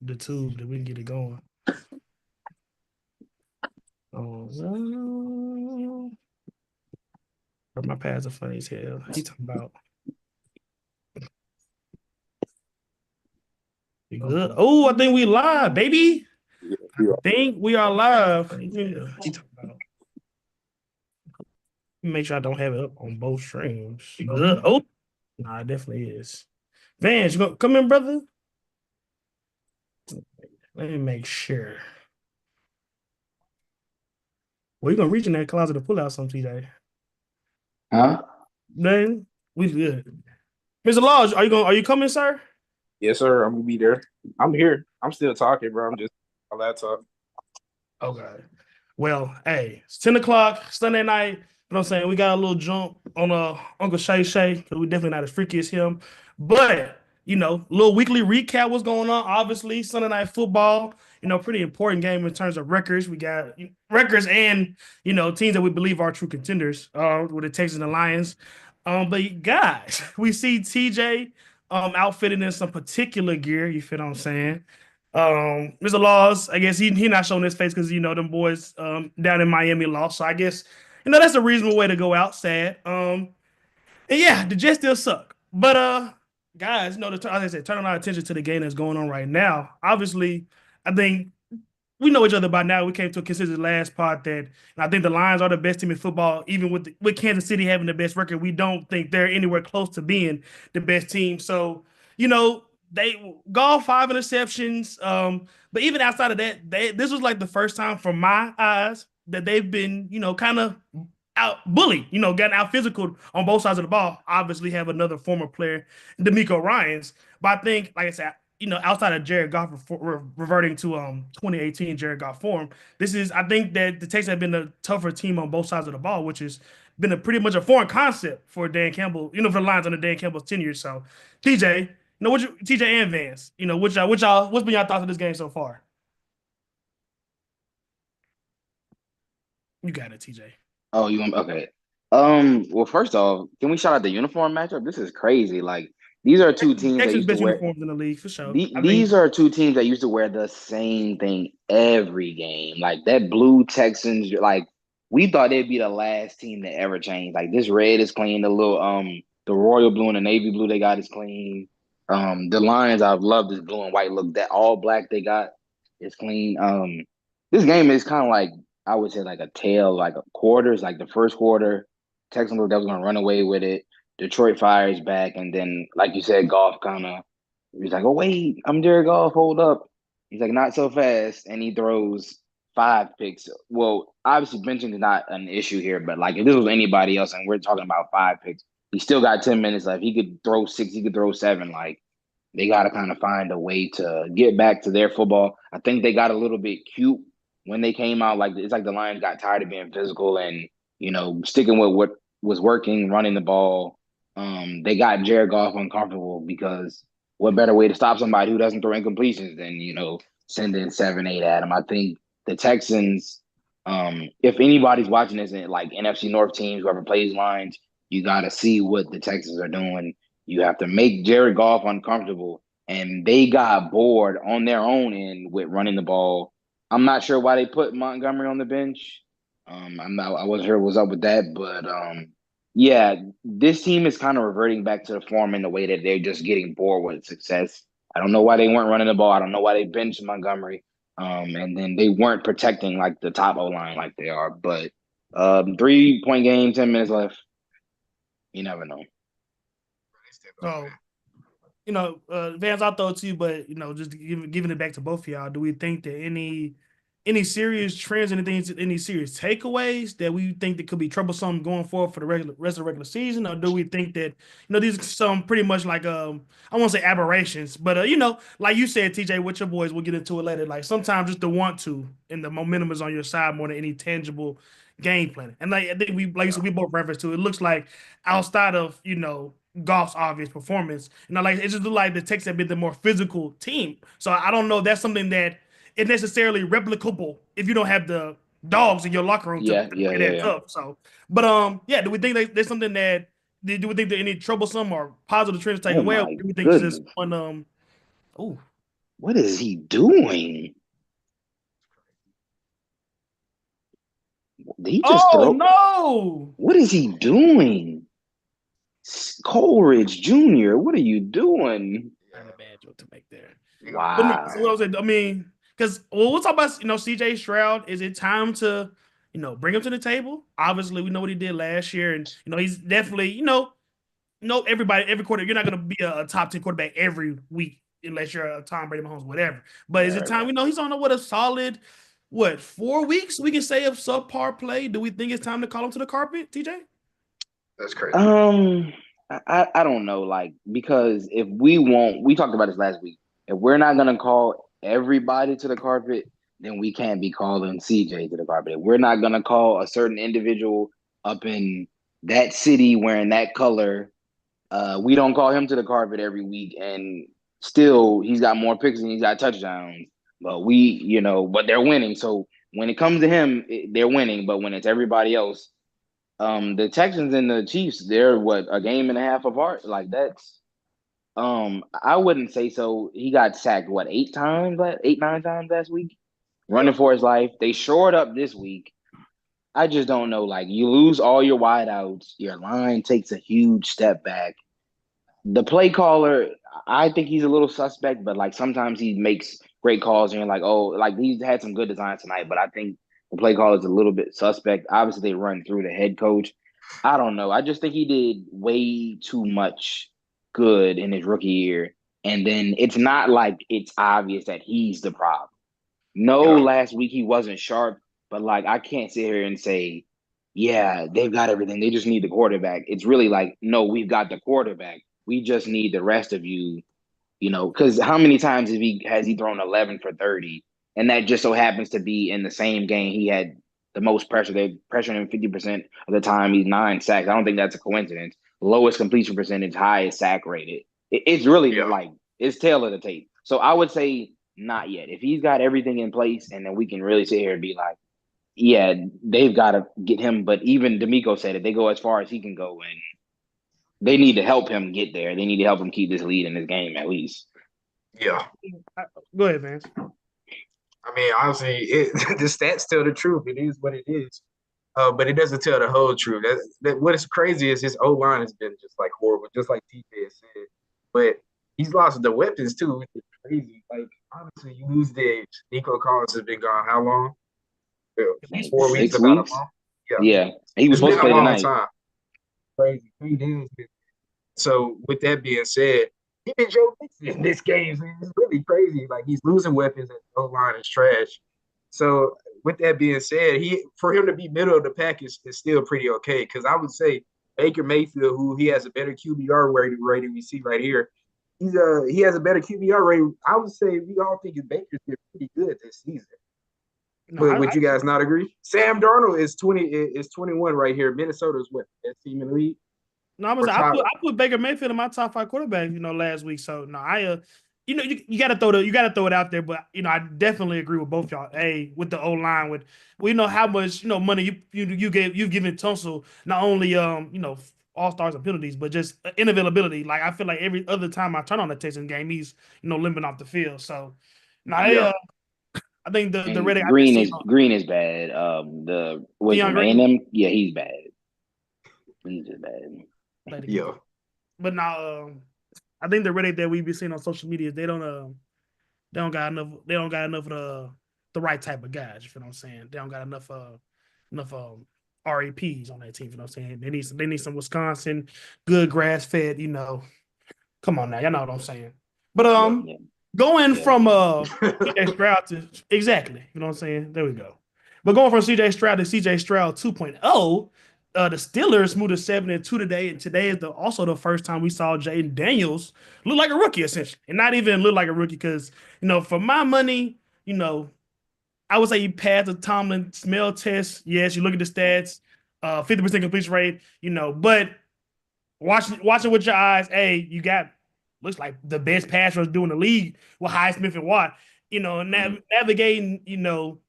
the tube that we can get it going. Oh no. But my pads are funny as hell. He talking about you good. Oh, I think we live, baby. I Yeah. think we are live. Yeah. He talking about make sure I don't have it up on both streams. You good? Oh, nah, it definitely is. Vance, you gonna come in, brother? Let me make sure. Well, you gonna reach in that closet to pull out some TJ. Huh? Then we good. Mr. Lodge, are you coming, sir? Yes, sir. I'm gonna be there. I'm here. I'm still talking, bro. I'm just on my laptop. Okay. Well, hey, it's 10 o'clock Sunday night. You know what I'm saying? We got a little jump on Uncle Shay Shay, because we definitely not as freaky as him. But, little weekly recap what's going on. Obviously, Sunday night football, pretty important game in terms of records. We got records and, teams that we believe are true contenders with the Texans and the Lions. But guys, we see TJ outfitted in some particular gear, you feel what I'm saying? Mr. Laws, I guess he not showing his face because them boys down in Miami lost. So I guess that's a reasonable way to go out. Sad. And yeah, the Jets still suck. But guys, as I said, turning our attention to the game that's going on right now. Obviously, I think we know each other by now. We came to a consensus last part that I think the Lions are the best team in football, even with Kansas City having the best record. We don't think they're anywhere close to being the best team. So, they golf 5 interceptions. But even outside of that, this was like the first time from my eyes that they've been, kind of out bullied, getting out physical on both sides of the ball. Obviously, have another former player, D'Amico Ryans. But I think, like I said, outside of Jared Goff reverting to 2018 Jared Goff form, I think that the Texans have been a tougher team on both sides of the ball, which has been a pretty much a foreign concept for Dan Campbell, for the Lions under Dan Campbell's tenure. So, TJ, TJ and Vance, what's been your thoughts on this game so far? You got it, TJ. Oh, you want okay. Well, first off, can we shout out the uniform matchup? This is crazy. Like these are two teams that Texans used to best wear uniforms in the league for sure. I think these are two teams that used to wear the same thing every game. Like that blue Texans, like we thought they'd be the last team to ever change. Like this red is clean, the royal blue and the navy blue they got is clean. The Lions, I've loved this blue and white look. That all black they got is clean. This game is kind of like I would say like a tail, like a quarters, like the first quarter, Texans looked that was gonna run away with it. Detroit fires back, and then like you said, Golf kind of he's like, "Oh wait, I'm Jared Goff. Hold up." He's like, "Not so fast," and he throws 5 picks. Well, obviously benching is not an issue here, but like if this was anybody else, and we're talking about 5 picks, he still got 10 minutes left. He could throw 6. He could throw 7. Like they got to kind of find a way to get back to their football. I think they got a little bit cute when they came out. Like it's like the Lions got tired of being physical and sticking with what was working, running the ball. They got Jared Goff uncomfortable because what better way to stop somebody who doesn't throw incompletions than sending 7, 8 at him? I think the Texans, if anybody's watching this in like NFC North teams, whoever plays lines, you got to see what the Texans are doing. You have to make Jared Goff uncomfortable, and they got bored on their own end with running the ball. I'm not sure why they put Montgomery on the bench. I wasn't sure what was up with that, but yeah, this team is kind of reverting back to the form in the way that they're just getting bored with success. I don't know why they weren't running the ball. I don't know why they benched Montgomery. And then they weren't protecting like the top O line like they are. But 3-point game, 10 minutes left. You never know. so. Vance, I'll throw it to you, but just giving it back to both of y'all. Do we think that any serious trends, any serious takeaways that we think that could be troublesome going forward for the rest of the regular season, or do we think that these are some pretty much like I won't say aberrations, but like you said, TJ, with your boys, we'll get into it later. Like sometimes just the want to and the momentum is on your side more than any tangible game plan. And like I think like you said, we both reference to it. It looks like outside of Goff's obvious performance. Like it just looked like the Texans have been the more physical team. So I don't know if that's something that is necessarily replicable if you don't have the dogs in your locker room to Yeah, yeah, play yeah, that yeah. tough. So, but yeah, do we think there's something that do we think there any troublesome or positive trends to take Oh away, or my do we think it's just goodness. one oh What is he doing? Did he just throw? no. What is he doing? Coleridge Jr., what are you doing? Not a bad joke to make there. But no, so what I Wow. was saying, I mean, because we'll talk about CJ Stroud. Is it time to bring him to the table? Obviously, we know what he did last year, and he's definitely every quarter. You're not going to be a top 10 quarterback every week unless you're a Tom Brady, Mahomes, whatever. But is it time? We know he's on a solid 4 weeks? We can say of subpar play. Do we think it's time to call him to the carpet, TJ? That's crazy. I don't know, like, because if we talked about this last week. If we're not gonna call everybody to the carpet, then we can't be calling CJ to the carpet. If we're not gonna call a certain individual up in that city wearing that color, we don't call him to the carpet every week. And still, he's got more picks and he's got touchdowns. But but they're winning. So when it comes to him, they're winning. But when it's everybody else, the Texans and the Chiefs, they're a game and a half apart. Like that's I wouldn't say so. He got sacked 8, 9 times last week, running for his life. They shored up this week. I just don't know. Like, you lose all your wideouts, your line takes a huge step back. The play caller, I think he's a little suspect, but like sometimes he makes great calls and you're like, oh, like he's had some good designs tonight, but I think the play caller is a little bit suspect. Obviously, they run through the head coach. I don't know. I just think he did way too much good in his rookie year. And then it's not like it's obvious that he's the problem. No, last week he wasn't sharp, but like I can't sit here and say, yeah, they've got everything. They just need the quarterback. It's really like, no, we've got the quarterback. We just need the rest of you, because how many times has he thrown 11 for 30? And that just so happens to be in the same game he had the most pressure. They pressured him 50% of the time. He's 9 sacks. I don't think that's a coincidence. Lowest completion percentage, highest sack rated. It's really like it's tail of the tape. So I would say not yet. If he's got everything in place, and then we can really sit here and be like, yeah, they've got to get him. But even D'Amico said it. They go as far as he can go, and they need to help him get there. They need to help him keep this lead in this game at least. Yeah. Go ahead, Vance. I mean, honestly, the stats tell the truth. It is what it is. But it doesn't tell the whole truth. What is crazy is his O-line has been just like horrible, just like TJ said. But he's lost the weapons too, which is crazy. Like, honestly, you lose the age. Nico Collins has been gone how long? 4 weeks, 6 about weeks? a month. Yeah. He was supposed to play tonight. Time. Crazy. 3 days. So with that being said, even Joe Mixon in this game is really crazy. Like, he's losing weapons and the O-line is trash. So with that being said, for him to be middle of the pack is still pretty okay. Because I would say Baker Mayfield, who he has a better QBR rating we see right here, he has a better QBR rating. I would say we all think Baker's been pretty good this season. No, would you guys not agree? Sam Darnold is 21 right here. Minnesota's what, best team in the league? No, I put Baker Mayfield in my top 5 quarterbacks, last week. So no, you gotta throw it out there, but I definitely agree with both y'all. With the O line, we know how much money you've given Tunsil, not only all stars and penalties, but just inavailability. Like, I feel like every other time I turn on the Texans game, he's limping off the field. So I think the Riddick Green is bad. The A&M, yeah, he's bad. He's just bad. Yeah. But now I think the Riddick that we've been seeing on social media, they don't got enough of the right type of guys. You feel what I'm saying? They don't got enough RAPs on that team. You know what I'm saying? They need some Wisconsin, good grass fed. Come on now, y'all know what I'm saying. But going from CJ Stroud to exactly, you know what I'm saying? There we go. But going from CJ Stroud to CJ Stroud 2.0. The Steelers moved to 7-2 today, and today is also the first time we saw Jaden Daniels look like a rookie, essentially, and not even look like a rookie because, for my money, I would say he passed the Tomlin smell test. Yes, you look at the stats, 50% completion rate, but watching with your eyes, you got looks like the best pass rush doing the league with Highsmith and Watt, navigating,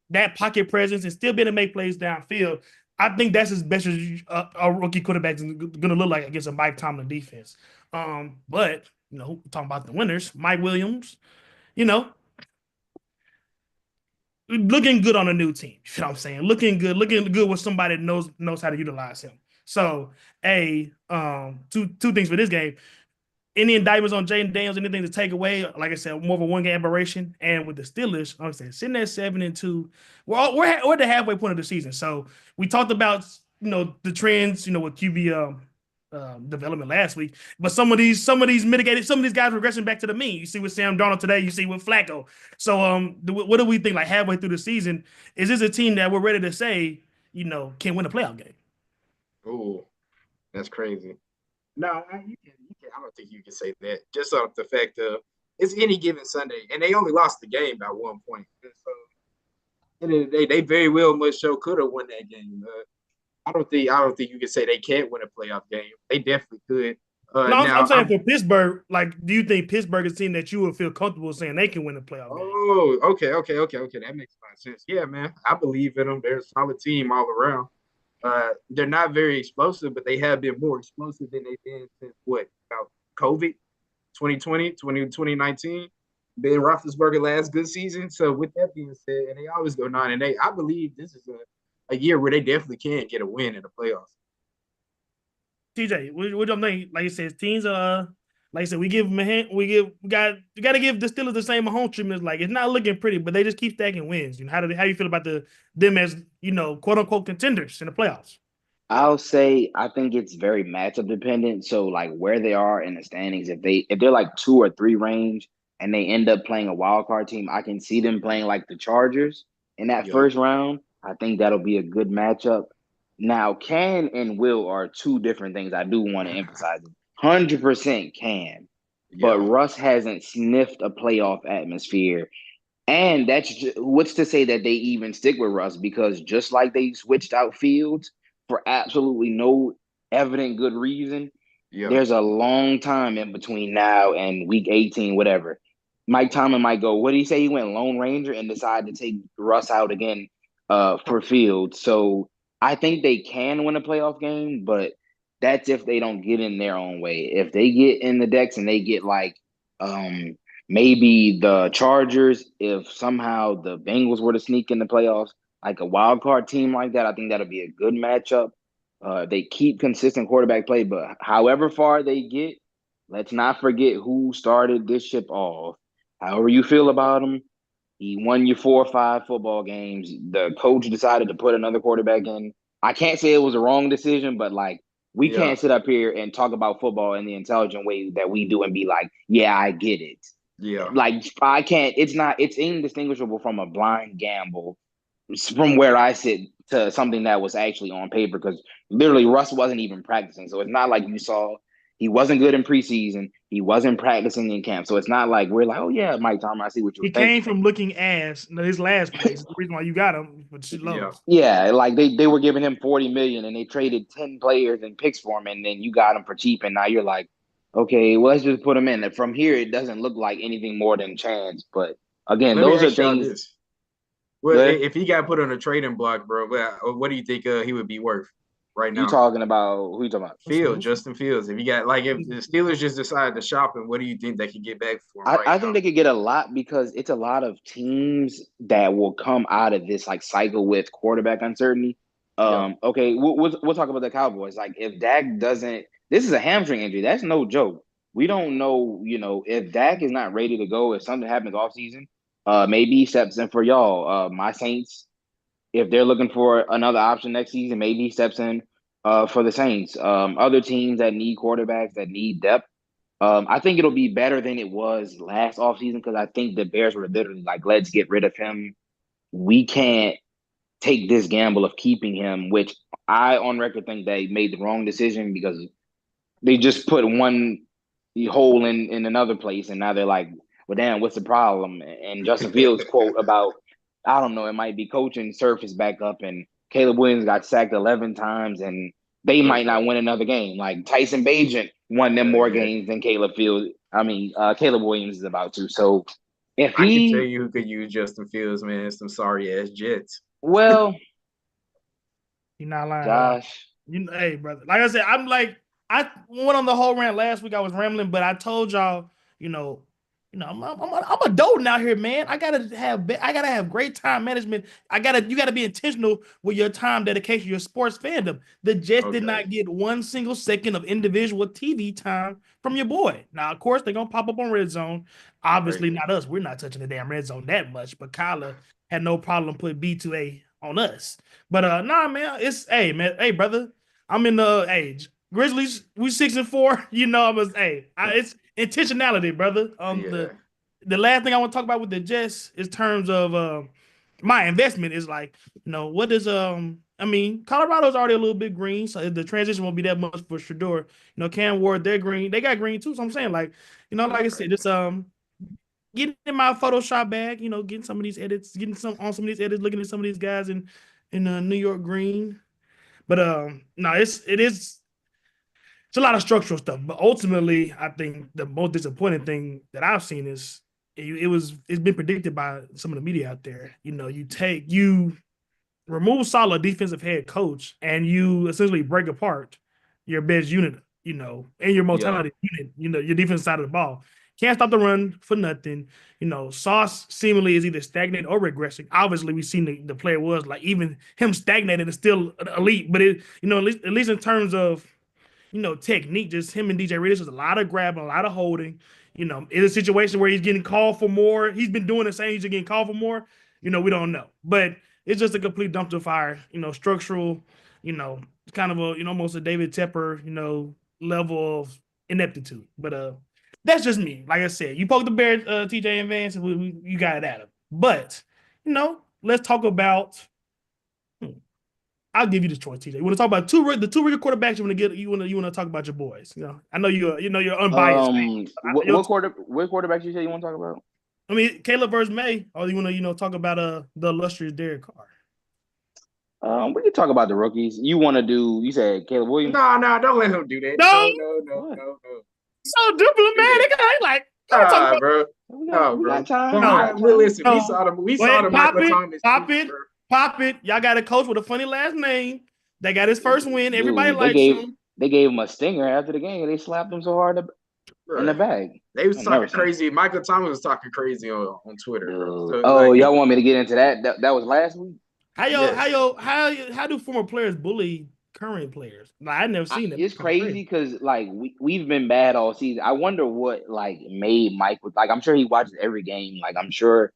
that pocket presence and still being able to make plays downfield. I think that's as best as a rookie quarterback is going to look like against a Mike Tomlin defense. But, talking about the winners, Mike Williams, looking good on a new team. You know what I'm saying? Looking good with somebody that knows how to utilize him. So, two things for this game. Any indictments on Jaden Daniels, anything to take away, like I said, more of a one-game aberration. And with the Steelers, I'm saying sitting at 7-2, we're at the halfway point of the season. So we talked about the trends, with QB development last week. But some of these mitigated, some of these guys regressing back to the mean. You see with Sam Darnold today, you see with Flacco. So what do we think? Like halfway through the season, is this a team that we're ready to say can win a playoff game? Oh, that's crazy. No, you can. I don't think you can say that. Just off the fact of it's any given Sunday, and they only lost the game by 1 point. So, at the end of the day, they very well much so could have won that game. I don't think you can say they can't win a playoff game. They definitely could. No, I'm Now, saying for Pittsburgh, like, do you think Pittsburgh is a team that you would feel comfortable saying they can win a playoff game? oh, okay. That makes a lot of sense. Yeah, man, I believe in them. They're a solid team all around. They're not very explosive, but they have been more explosive than they've been since what about COVID 2019. Ben Roethlisberger last good season. So with that being said, and they always go 9-8, I believe this is a year where they definitely can get a win in the playoffs. TJ, what do you think? Like you said, teams like I said, we give them a hand. We got to give the Steelers the same home treatment. Like it's not looking pretty, but they just keep stacking wins. How do you feel about them as quote unquote contenders in the playoffs? I'll say I think it's very matchup dependent. So like where they are in the standings, if they're like 2 or 3 range and they end up playing a wild card team, I can see them playing like the Chargers in that first round. I think that'll be a good matchup. Now, can and will are 2 different things. I do want to emphasize. 100% can, but Russ hasn't sniffed a playoff atmosphere. And what's to say that they even stick with Russ, because just like they switched out Fields for absolutely no evident good reason, there's a long time in between now and week 18, whatever. Mike Tomlin might go, what did he say? He went Lone Ranger and decided to take Russ out again for Fields. So I think they can win a playoff game, but that's if they don't get in their own way. If they get in the decks and they get like maybe the Chargers, if somehow the Bengals were to sneak in the playoffs, like a wild card team like that, I think that'll be a good matchup. They keep consistent quarterback play, but however far they get, let's not forget who started this ship off. However you feel about him, he won you 4 or 5 football games. The coach decided to put another quarterback in. I can't say it was a wrong decision, but like we can't sit up here and talk about football in the intelligent way that we do and be like, yeah, I get it. Yeah. Like I can't, it's indistinguishable from a blind gamble from where I sit to something that was actually on paper, because literally Russ wasn't even practicing. So it's not like you saw he wasn't good in preseason. He wasn't practicing in camp. So it's not like we're like, oh yeah, Mike Tomlin, I see what you're He thinking. came from looking ass his last place. The reason why you got him, but shit lows. Yeah, like they were giving him $40 million and they traded 10 players and picks for him, and then you got him for cheap, and now you're like, okay, well, let's just put him in. And from here, it doesn't look like anything more than chance. But again, those are things. Well, if he got put on a trading block, bro, what do you think he would be worth right now? Who you talking about? Justin Fields. If the Steelers just decided to shop him, what do you think they could get back for him? I think they could get a lot, because it's a lot of teams that will come out of this like cycle with quarterback uncertainty. Okay, we'll talk about the Cowboys. Like if Dak doesn't, this is a hamstring injury. That's no joke. We don't know, if Dak is not ready to go, if something happens off season, maybe he steps in for y'all. My Saints, if they're looking for another option next season, maybe he steps in for the Saints. Other teams that need quarterbacks, that need depth. I think it'll be better than it was last offseason, because I think the Bears were literally like, let's get rid of him. We can't take this gamble of keeping him, which I on record think they made the wrong decision, because they just put one hole in another place, and now they're like, well, damn, what's the problem? And Justin Fields quote about, I don't know, it might be coaching surfaced back up, and Caleb Williams got sacked 11 times, and they might not win another game. Like Tyson Bagent won them more games than Caleb Williams is about to. So if I can tell you who could use Justin Fields, man, some sorry ass Jets. Well, you're not lying, Josh. Hey, brother. Like I said, I went on the whole rant last week. I was rambling, but I told y'all, I'm adulting out here, man. I gotta have great time management. You gotta be intentional with your time dedication, your sports fandom. The Jets did not get 1 single second of individual TV time from your boy. Now, of course, they're gonna pop up on Red Zone. Obviously, not us. We're not touching the damn Red Zone that much. But Kyler had no problem putting B2A on us. But nah, man, hey, brother, I'm in the age. Grizzlies, we 6-4. It's intentionality, brother. The last thing I want to talk about with the Jets is terms of my investment is like, what is Colorado's already a little bit green, so the transition won't be that much for Shedeur. Cam Ward, they're green. They got green too. So I'm saying, like I said, just getting in my Photoshop bag, getting some of these edits, on some of these edits, looking at some of these guys in New York green. But no, it's a lot of structural stuff. But ultimately, I think the most disappointing thing that I've seen is it's been predicted by some of the media out there. You remove solid defensive head coach and you essentially break apart your best unit, and your most talented unit, your defense side of the ball. Can't stop the run for nothing. Sauce seemingly is either stagnant or regressing. Obviously, we've seen the player was like even him stagnated is still elite, but at least in terms of technique, just him and DJ Reed, there's a lot of grabbing, a lot of holding. In a situation where he's getting called for more, he's been doing the same, he's getting called for more. We don't know. But it's just a complete dumpster fire, structural, kind of almost a David Tepper, level of ineptitude. But that's just me. Like I said, you poke the bear, TJ and Vance, and you got it at him. But, let's talk about. I'll give you this choice, TJ. You want to talk about the two regular quarterbacks you want to talk about your boys. I know you're unbiased. What quarterbacks you say you want to talk about? I mean, Caleb versus May, or you want to talk about the illustrious Derek Carr. We can talk about the rookies. You said Caleb Williams? No, don't let him do that. No. So diplomatic. Bro. No, bro. Listen, we saw the Michael Thomas. Pop it. Y'all got a coach with a funny last name. They got his first win. Everybody likes him. They gave him a stinger after the game. They slapped him so hard in the bag. They was talking crazy. Michael Thomas was talking crazy on Twitter. So, y'all want me to get into that? That was last week. How do former players bully current players? Like, I've never seen it. It's crazy because like we've been bad all season. I wonder what like made Mike I'm sure he watches every game. Like I'm sure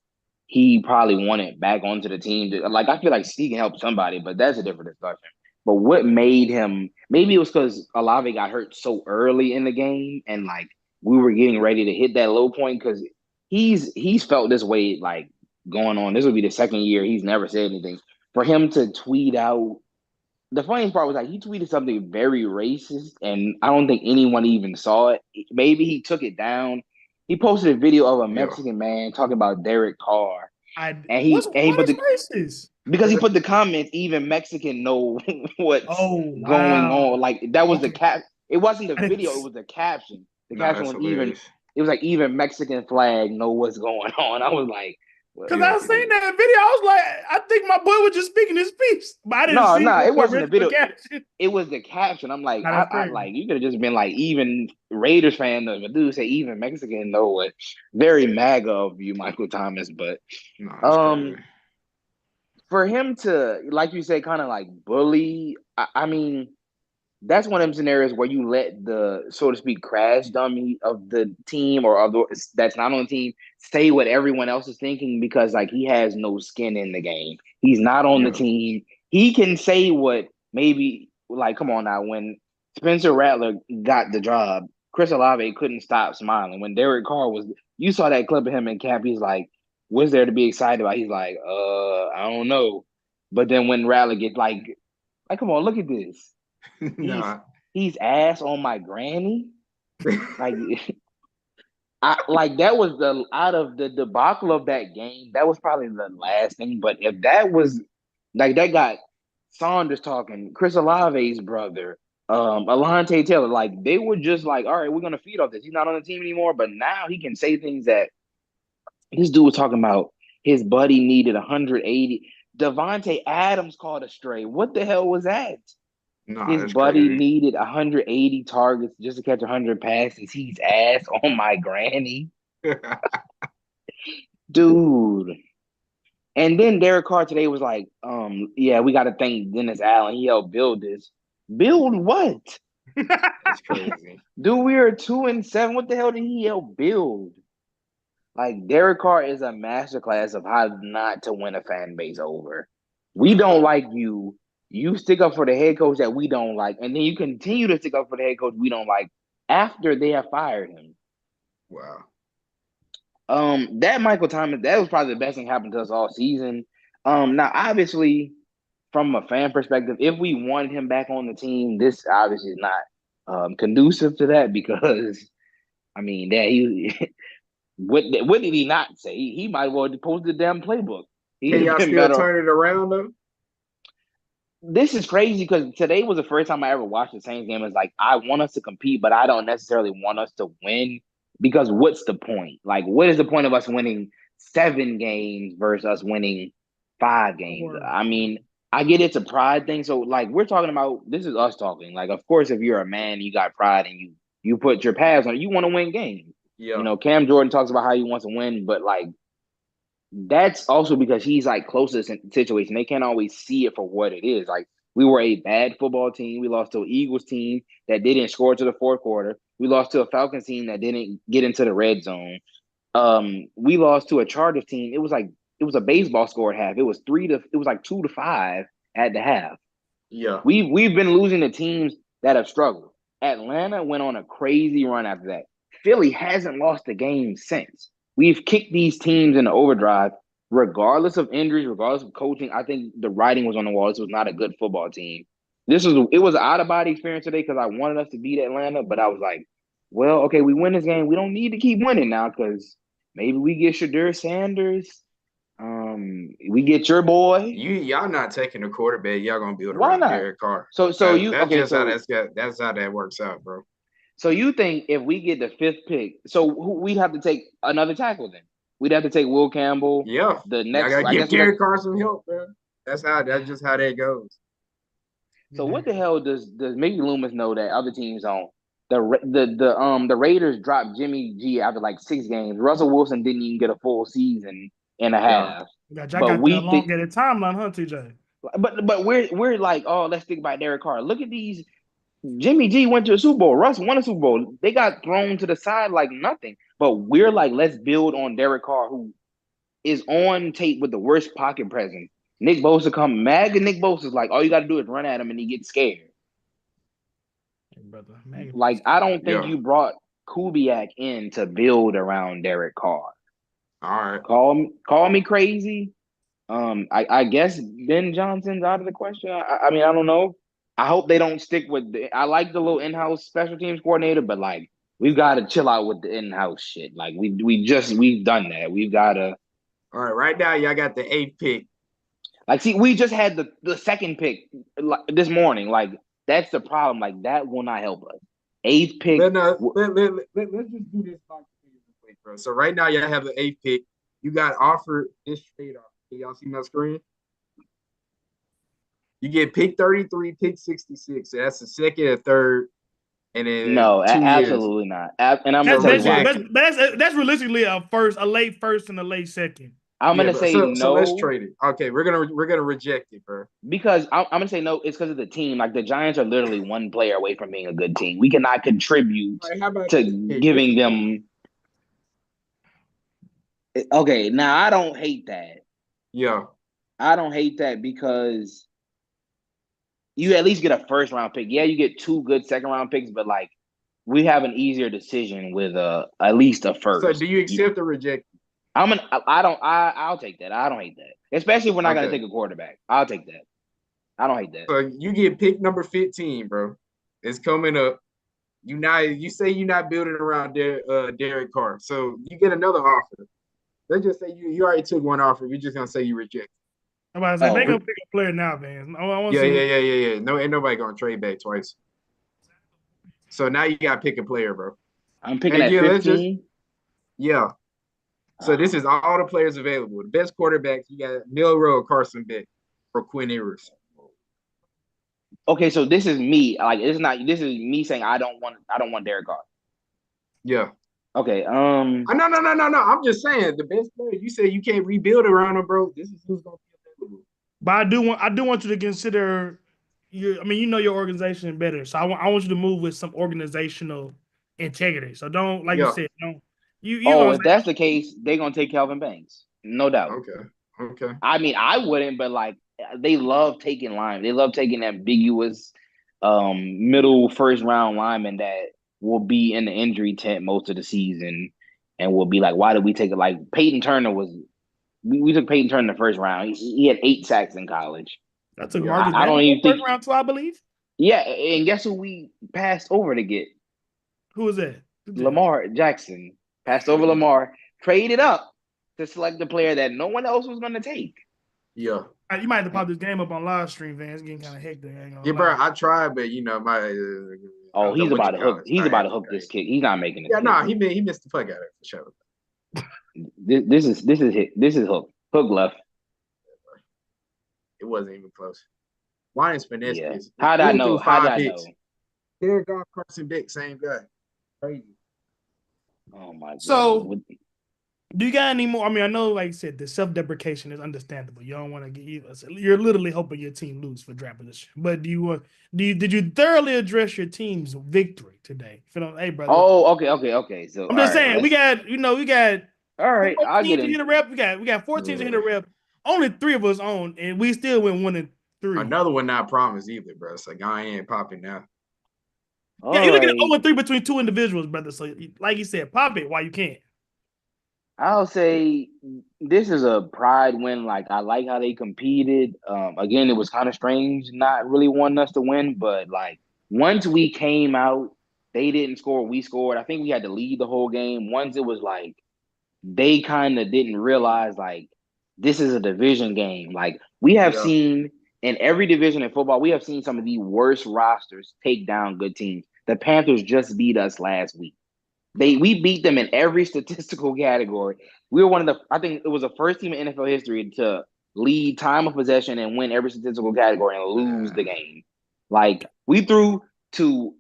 he probably wanted back onto the team. I feel like Steve can help somebody, but that's a different discussion. But what made him? Maybe it was because Olave got hurt so early in the game, and like we were getting ready to hit that low point because he's felt this way like going on. This will be the second year he's never said anything. For him to tweet out, the funniest part was like he tweeted something very racist, and I don't think anyone even saw it. Maybe he took it down. He posted a video of a Mexican man talking about Derek Carr, he put racist? Because he put the comments. Even Mexican know what's going on. Like that was the cap. It wasn't the video. It was the caption. The caption was hilarious. It was like even Mexican flag know what's going on. I was like, because I seen that video, I was like, I think my boy was just speaking his piece, but I didn't see it wasn't the video. Caption. It was the caption. I'm like, I like you could have just been like, even Raiders fan, the dude say even Mexican know what. Very MAGA of you, Michael Thomas, but for him to, like you say, kind of like bully. I mean, that's one of them scenarios where you let the, so to speak, crash dummy of the team or that's not on the team say what everyone else is thinking because like he has no skin in the game. He's not on the team. He can say what maybe like, come on now, when Spencer Rattler got the job, Chris Olave couldn't stop smiling. When Derek Carr you saw that clip of him in camp, he's like, what's there to be excited about? He's like, I don't know. But then when Rattler gets like, come on, look at this. He's ass on my granny. Like, that was out of the debacle of that game. That was probably the last thing. But if that was like that got Saunders talking, Chris Olave's brother, Alontae Taylor, like they were just like, all right, we're gonna feed off this. He's not on the team anymore, but now he can say things that this dude was talking about. His buddy needed 180. Devontae Adams caught a stray. What the hell was that? His buddy needed 180 targets just to catch 100 passes. He's ass on my granny. Dude. And then Derek Carr today was like, yeah, we got to thank Dennis Allen. He helped build this. Build what? That's crazy. Dude, we are 2-7. What the hell did he help build? Like, Derek Carr is a masterclass of how not to win a fan base over. We don't like you. You stick up for the head coach that we don't like, and then you continue to stick up for the head coach we don't like after they have fired him. Wow. That Michael Thomas, that was probably the best thing happened to us all season. Now obviously, from a fan perspective, if we wanted him back on the team, this obviously is not conducive to that because, I mean, that he what did he not say? He might well have posted the damn playbook. He'd Can have y'all been still better. turn it around though? This is crazy because today was the first time I ever watched the Saints game. It's like I want us to compete, but I don't necessarily want us to win because what's the point? Like, what is the point of us winning 7 games versus us winning 5 games? I mean, I get it's a pride thing. So, like, we're talking about this is us talking. Like, of course, if you're a man, you got pride and you put your pads on. You want to win games. Yeah. You know, Cam Jordan talks about how he wants to win, but like that's also because he's like close to the situation. They can't always see it for what it is. Like we were a bad football team. We lost to an Eagles team that didn't score to the fourth quarter. We lost to a Falcons team that didn't get into the red zone. We lost to a Chargers team. It was a baseball score at half. It was 2-5 at the half. Yeah. We've been losing to teams that have struggled. Atlanta went on a crazy run after that. Philly hasn't lost a game since. We've kicked these teams in the overdrive, regardless of injuries, regardless of coaching. I think the writing was on the wall. This was not a good football team. It was an out of body experience today because I wanted us to beat Atlanta, but I was like, well, okay, we win this game. We don't need to keep winning now because maybe we get Shadur Sanders. We get your boy. Y'all not taking a quarterback. Y'all gonna build Why around not? Derek Carr. That's how that works out, bro. So you think if we get the 5th pick, so we'd have to take another tackle then? We'd have to take Will Campbell. Yeah. The next, I gotta give Derek Carr some help, man. That's just how that goes. So what the hell does Mickey Loomis know that other teams don't? The Raiders dropped Jimmy G after like 6 games. Russell Wilson didn't even get a full season and a half. I got the elongated timeline, huh, TJ? But we're like, oh, let's think about Derek Carr. Look at these. Jimmy G went to a Super Bowl. Russ won a Super Bowl. They got thrown to the side like nothing. But we're like, let's build on Derek Carr, who is on tape with the worst pocket presence. Nick Bosa come mad, and Nick Bosa's like, all you got to do is run at him, and he gets scared. Hey, brother, man, like, I don't think you brought Kubiak in to build around Derek Carr. All right. Call me crazy. I guess Ben Johnson's out of the question. I mean, I don't know. I hope they don't stick with I like the little in-house special teams coordinator, but like we've got to chill out with the in-house shit. Like we've done that. We've got to. All right, right now y'all got the 8th pick. Like, see, we just had the 2nd pick this morning. Like that's the problem. Like that will not help us. 8th pick. Let's just do this, bro. So right now y'all have the 8th pick. You got offered this trade off. Can y'all see my screen? You get pick 33, pick 66. So that's the 2nd and 3rd. And then no, absolutely not. And I'm that's gonna say why. That's realistically a late first and a late second. I'm gonna say no. So let's trade it. Okay, we're gonna reject it, bro. Because I'm gonna say no. It's because of the team. Like the Giants are literally one player away from being a good team. We cannot contribute to giving them. Okay, now I don't hate that. Yeah, I don't hate that because you at least get a 1st round pick. Yeah, you get 2 good 2nd round picks, but like we have an easier decision with at least a 1st. So do you accept or reject? I'll take that. I don't hate that. Especially if we're not gonna take a quarterback. I'll take that. I don't hate that. So you get pick number 15, bro. It's coming up. You say you're not building around Derek Carr. So you get another offer. Let's just say you already took one offer. We're just gonna say you reject. I'm about to say they gonna pick a player now, man. Yeah. No, ain't nobody gonna trade back twice. So now you gotta pick a player, bro. I'm picking at 15. Yeah. So this is all the players available. The best quarterbacks, you got Milroe, Carson Beck, or Quinn Ewers. Okay, so this is me. Like this is me saying I don't want Derek Carr. Yeah. Okay. No. I'm just saying the best player. You said you can't rebuild around him, bro. This is who's gonna be available. But I do want you to consider your. I mean, you know your organization better, so I want you to move with some organizational integrity. So don't, like you Yeah. said, don't you know Oh, what if that's the case, they're gonna take Calvin Banks, no doubt. Okay. Okay. I mean, I wouldn't, but like they love taking line. They love taking ambiguous middle first round linemen that will be in the injury tent most of the season and will be like, why did we take it? Like Peyton Turner was we took Peyton Turner in the first round. He had 8 sacks in college. saying? I took Yeah. Marcus I don't Davenport even first think round too, I believe. yeah, and guess who we passed over to get? Who was that? Lamar Jackson. Passed over Lamar, traded up to select the player that no one else was gonna take. Yeah. You might have to pop this game up on live stream, Van. It's getting kind of hectic. I ain't gonna Yeah, lie. bro. I tried, but my Oh, the he's what about you to call hook. it, He's I about had to to hook this crazy. kick. He's not making this. Yeah, kick. no, he missed the fuck out of it for sure. This is hook. Hook left. It wasn't even close. Lions finesse Yeah. this. How'd I Dude know? threw How'd 5 I picks. know? Derek Goff, Carson Dick, same guy. Crazy. Oh my god. So, do you got any more? I mean, I know, like I said, the self-deprecation is understandable. You don't want to get you're literally hoping your team lose for draft position. But did you thoroughly address your team's victory today? If you don't, hey brother. Oh, okay. So I'm just saying right, we got all right. 4 I'll teams get to hit in. a rep. We got 4 teams to hit a rep. Only 3 of us on, and we still went 1-3. Another one not promised either, bro. It's like I ain't popping now. Yeah, All you're looking at right. 0-3 between 2 individuals, brother. So, like you said, pop it while you can. I'll say this is a pride win. Like I like how they competed. Again, it was kind of strange not really wanting us to win, but like once we came out, they didn't score, we scored. I think we had to lead the whole game. Once it was like they kind of didn't realize like this is a division game. Like we have Yeah. seen in every division in football, we have seen some of the worst rosters take down good teams. The Panthers just beat us last week. We beat them in every statistical category. We were one of the I think it was the first team in NFL history to lead time of possession and win every statistical category and lose the game. Like we threw to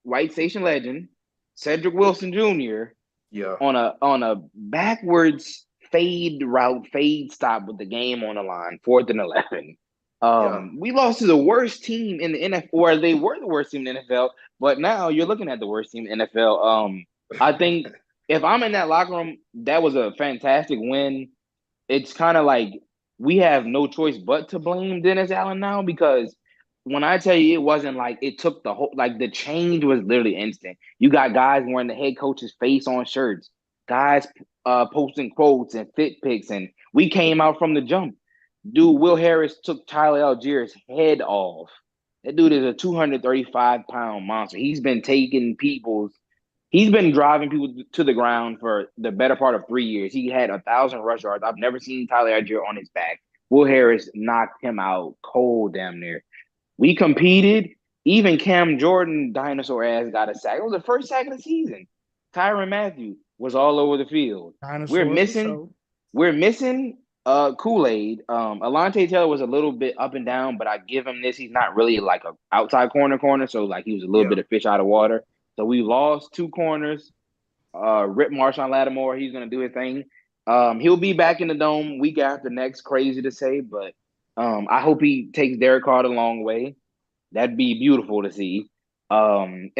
White Station legend Cedric Wilson Jr. Yeah. on a backwards fade stop with the game on the line, 4th and 11. We lost to the worst team in the NFL, or they were the worst team in the NFL, but now you're looking at the worst team in the NFL. I think if I'm in that locker room, that was a fantastic win. It's kind of like we have no choice but to blame Dennis Allen now because when I tell you it wasn't like it took the whole like the change was literally instant. You got guys wearing the head coach's face on shirts, guys posting quotes and fit pics, and we came out from the jump. Dude, Will Harris took Tyler Algier's head off. That dude is a 235-pound monster. He's been driving people to the ground for the better part of 3 years. He had 1,000 rush yards. I've never seen Tyler Algier on his back. Will Harris knocked him out cold damn near. We competed. Even Cam Jordan, dinosaur ass, got a sack. It was the first sack of the season. Tyrann Mathieu was all over the field. We're missing Kool-Aid. Alontae Taylor was a little bit up and down, but I give him this. He's not really like a outside corner, so like he was a little bit of fish out of water. So we lost 2 corners. Rip Marshawn Lattimore, he's gonna do his thing. He'll be back in the dome week after next. Crazy to say, but I hope he takes Derek Carr the long way. That'd be beautiful to see. And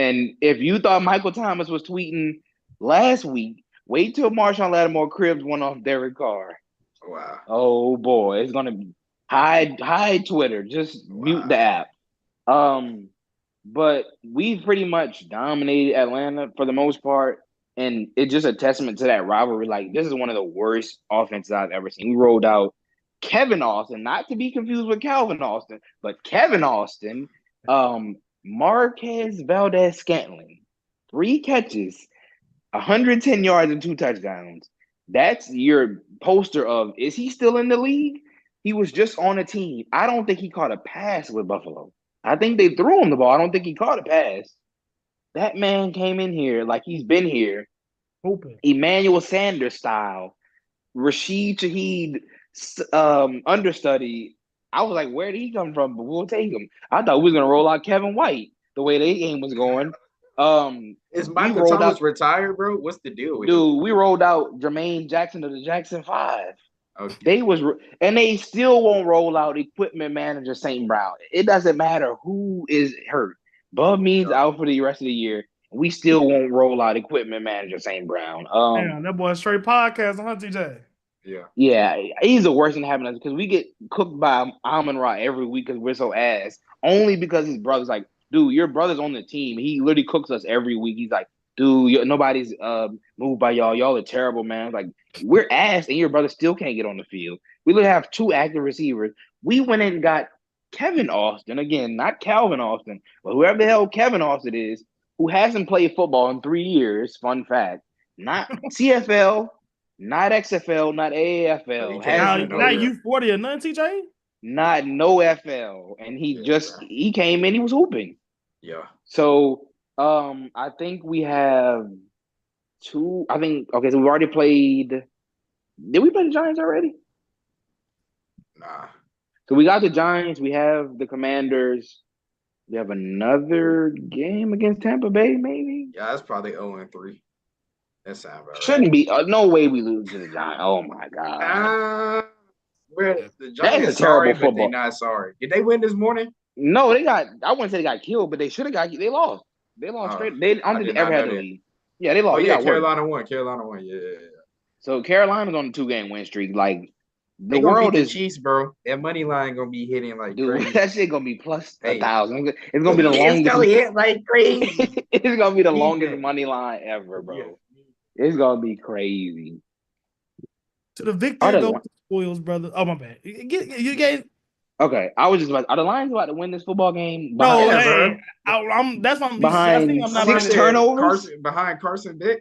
if you thought Michael Thomas was tweeting last week, wait till Marshawn Lattimore cribs one off Derek Carr. Wow. Oh boy, it's gonna be hide Twitter. Just mute the app. But we've pretty much dominated Atlanta for the most part. And it's just a testament to that rivalry. Like, this is one of the worst offenses I've ever seen. We rolled out Kevin Austin, not to be confused with Calvin Austin, but Kevin Austin, Marquez Valdez-Scantling, 3 catches, 110 yards and 2 touchdowns. That's your poster of, is he still in the league? He was just on a team. I don't think he caught a pass with Buffalo. I think they threw him the ball. I don't think he caught a pass. That man came in here like he's been here. Open. Emmanuel Sanders style. Rashid Shaheed understudy. I was like, where did he come from? But we'll take him. I thought we was going to roll out Kevin White the way their game was going. Is We Michael rolled Thomas out, retired, bro? What's the deal with him? dude. We rolled out Jermaine Jackson to the Jackson Five. Okay. And they still won't roll out equipment manager St. Brown. It doesn't matter who is hurt. Bub Means Yeah. out for the rest of the year. We still won't roll out equipment manager St. Brown. Damn, that boy straight podcast, huh, TJ? Yeah. Yeah, he's the worst thing happening to us because we get cooked by Amon Ra every week because we're so ass. Only because his brother's like, dude, your brother's on the team. He literally cooks us every week. He's like, dude, nobody's moved by y'all. Y'all are terrible, man. Like, we're ass, and your brother still can't get on the field. We literally have 2 active receivers. We went and got Kevin Austin again, not Calvin Austin, but whoever the hell Kevin Austin is, who hasn't played football in 3 years. Fun fact, not CFL. Not XFL, not AAFL. He can't Now, play Hasn't no now played. real. you 40 or none, TJ? Not no FL. And Yeah, bro. he came in, he was hooping. Yeah. So I think we have 2. I think okay, so we've already played. Did we play the Giants already? Nah. So we got the Giants, we have the Commanders, we have another game against Tampa Bay, maybe? Yeah, that's probably 0-3. That sounds about right. Shouldn't be no way we lose to the Giants. Oh my god. Where the That Giants is a sorry, terrible but they football. not sorry. Did they win this morning? No, I wouldn't say they got killed, but they should have they lost. They lost Oh, straight. I don't I think did they ever not had know the that. lead. Yeah, they Oh lost. They yeah, got worked. Carolina won. Carolina won. Yeah. So Carolina's on a 2-game win streak. Like the They gonna world beat the is, Chiefs, bro. That money line gonna be hitting like dude. crazy. That shit gonna be plus Hey. 1,000. It's gonna be the It's longest. gonna hit like crazy. It's gonna be the Need longest that. money line ever, bro. Yeah. It's gonna be crazy. To the Are victor the goes Li- the spoils, brother. Oh, my bad. You get Okay, I was just about. Are the Lions about to win this football game? no, Yeah, hey, bro. I'm that's what I'm Behind I think I'm not six being turnovers? behind Carson Beck.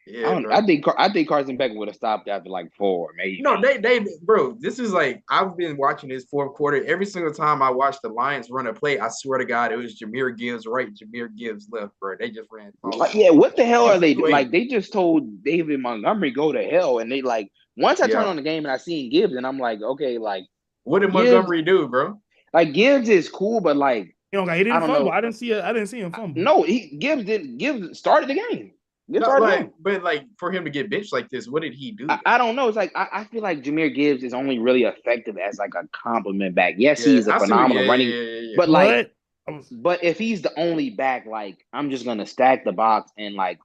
Yeah, bro. I think Carson Beck would have stopped after like 4, maybe. No, they, bro. This is like I've been watching this fourth quarter. Every single time I watch the Lions run a play, I swear to God, it was Jahmyr Gibbs right, Jahmyr Gibbs left, bro. They just ran. Like, yeah, what the hell are they doing? Wait. Like, they just told David Montgomery go to hell, and they like once I turned on the game and I seen Gibbs, and I'm like, okay, like What did Gibbs, Montgomery do, bro? like Gibbs is cool, but like he I didn't don't fumble. know. I didn't see him fumble. No, Gibbs started the game. Gibbs No, started the like, game. but like for him to get benched like this, what did he do? I don't know. It's like I feel like Jahmyr Gibbs is only really effective as like a compliment back. Yes, Yeah, he's a I see what- phenomenal running, yeah. but like, But but if he's the only back, like I'm just gonna stack the box and like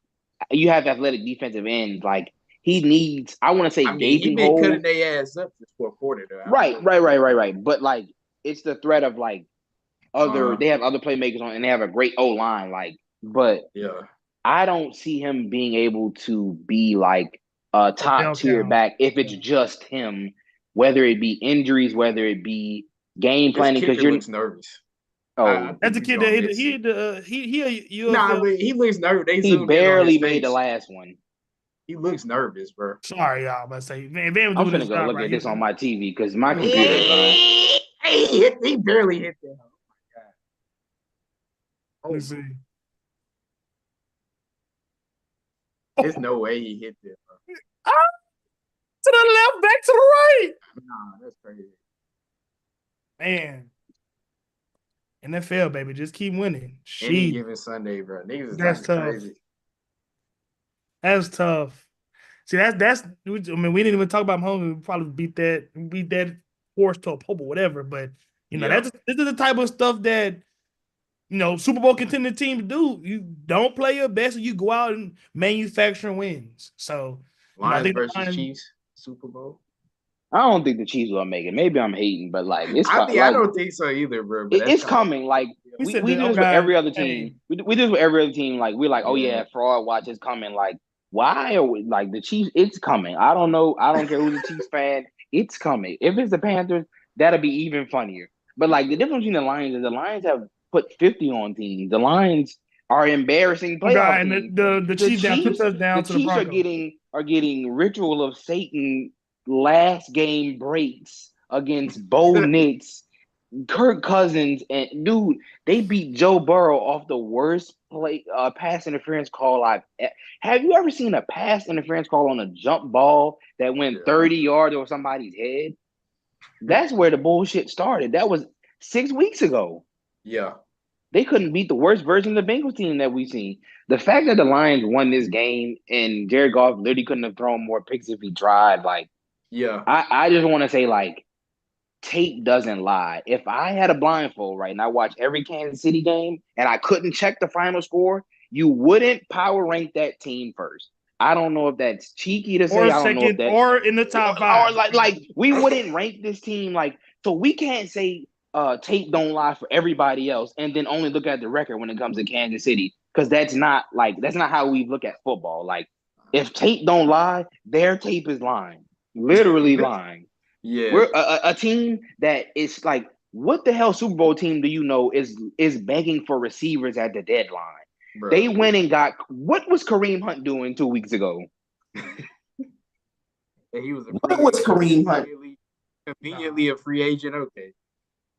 you have athletic defensive ends, like he needs. I want to say I mean, he gaping been hole. cutting their ass up this fourth quarter, though. Right. But like, it's the threat of like other. They have other playmakers on, and they have a great O line. Like, but Yeah. I don't see him being able to be like a top tier count. back if it's just him. Whether it be injuries, whether it be game planning, This because kicker you're. looks nervous. Oh, that's the he's kid gonna that miss he Nah, but he looks nervous. They he zoomed in on barely his made the face. last one. He looks nervous, bro. Sorry, y'all. But say, man, Van was I'm doing his finna go job look right. at this on my TV because my Yeah. computer's on. He barely hit that. Let me see. There's no way he hit that, bro. To the left, back to the right. Nah, that's crazy. Man. NFL, baby, just keep winning. Any given Sunday, bro. Niggas is That's talking tough. crazy. That's tough. See, that's. I mean, we didn't even talk about Mahomes. We probably beat that horse to a pulp or whatever. But you know, Yeah. this is the type of stuff that Super Bowl contending teams do. You don't play your best, and you go out and manufacture wins. So I Lions think the versus Lions- Chiefs, Super Bowl. I don't think the Chiefs will make it. Maybe I'm hating, but like it's I like, don't think so either, bro. But it's coming. Like We we said do that, this with okay, every other hey. team. We do this with every other team. Like we're like, oh Yeah. yeah, fraud watch is coming. Like why are we like the Chiefs? It's coming. I don't know. I don't care who's a Chiefs fan. It's coming. If it's the Panthers, that'll be even funnier. But like the difference between the Lions is the Lions have put 50 on teams. The Lions are embarrassing playoff and teams. the Chiefs got 2 touchdowns to the Chiefs Broncos. are getting ritual of Satan last game breaks against Bo Nix, Kirk Cousins, and dude, they beat Joe Burrow off the worst pass interference call have you ever seen a pass interference call on a jump ball that went 30 yards over somebody's head? That's where the bullshit started. That was 6 weeks ago. Yeah. They couldn't beat the worst version of the Bengals team that we've seen. The fact that the Lions won this game and Jared Goff literally couldn't have thrown more picks if he tried, like, Yeah. I just want to say, like, tape doesn't lie. If I had a blindfold, right, and I watched every Kansas City game and I couldn't check the final score, you wouldn't power rank that team first. I don't know if that's cheeky to say. Or I don't know if second, that or in the top or five. like we wouldn't rank this team like so we can't say tape don't lie for everybody else and then only look at the record when it comes to Kansas City because that's not how we look at football. Like if tape don't lie, their tape is lying, literally lying. Yeah. We're a team that is like, what the hell Super Bowl team do you know is begging for receivers at the deadline? Bro. They went and got what was Kareem Hunt doing 2 weeks ago? And he was a What was Kareem Hunt? Conveniently a free agent. Okay.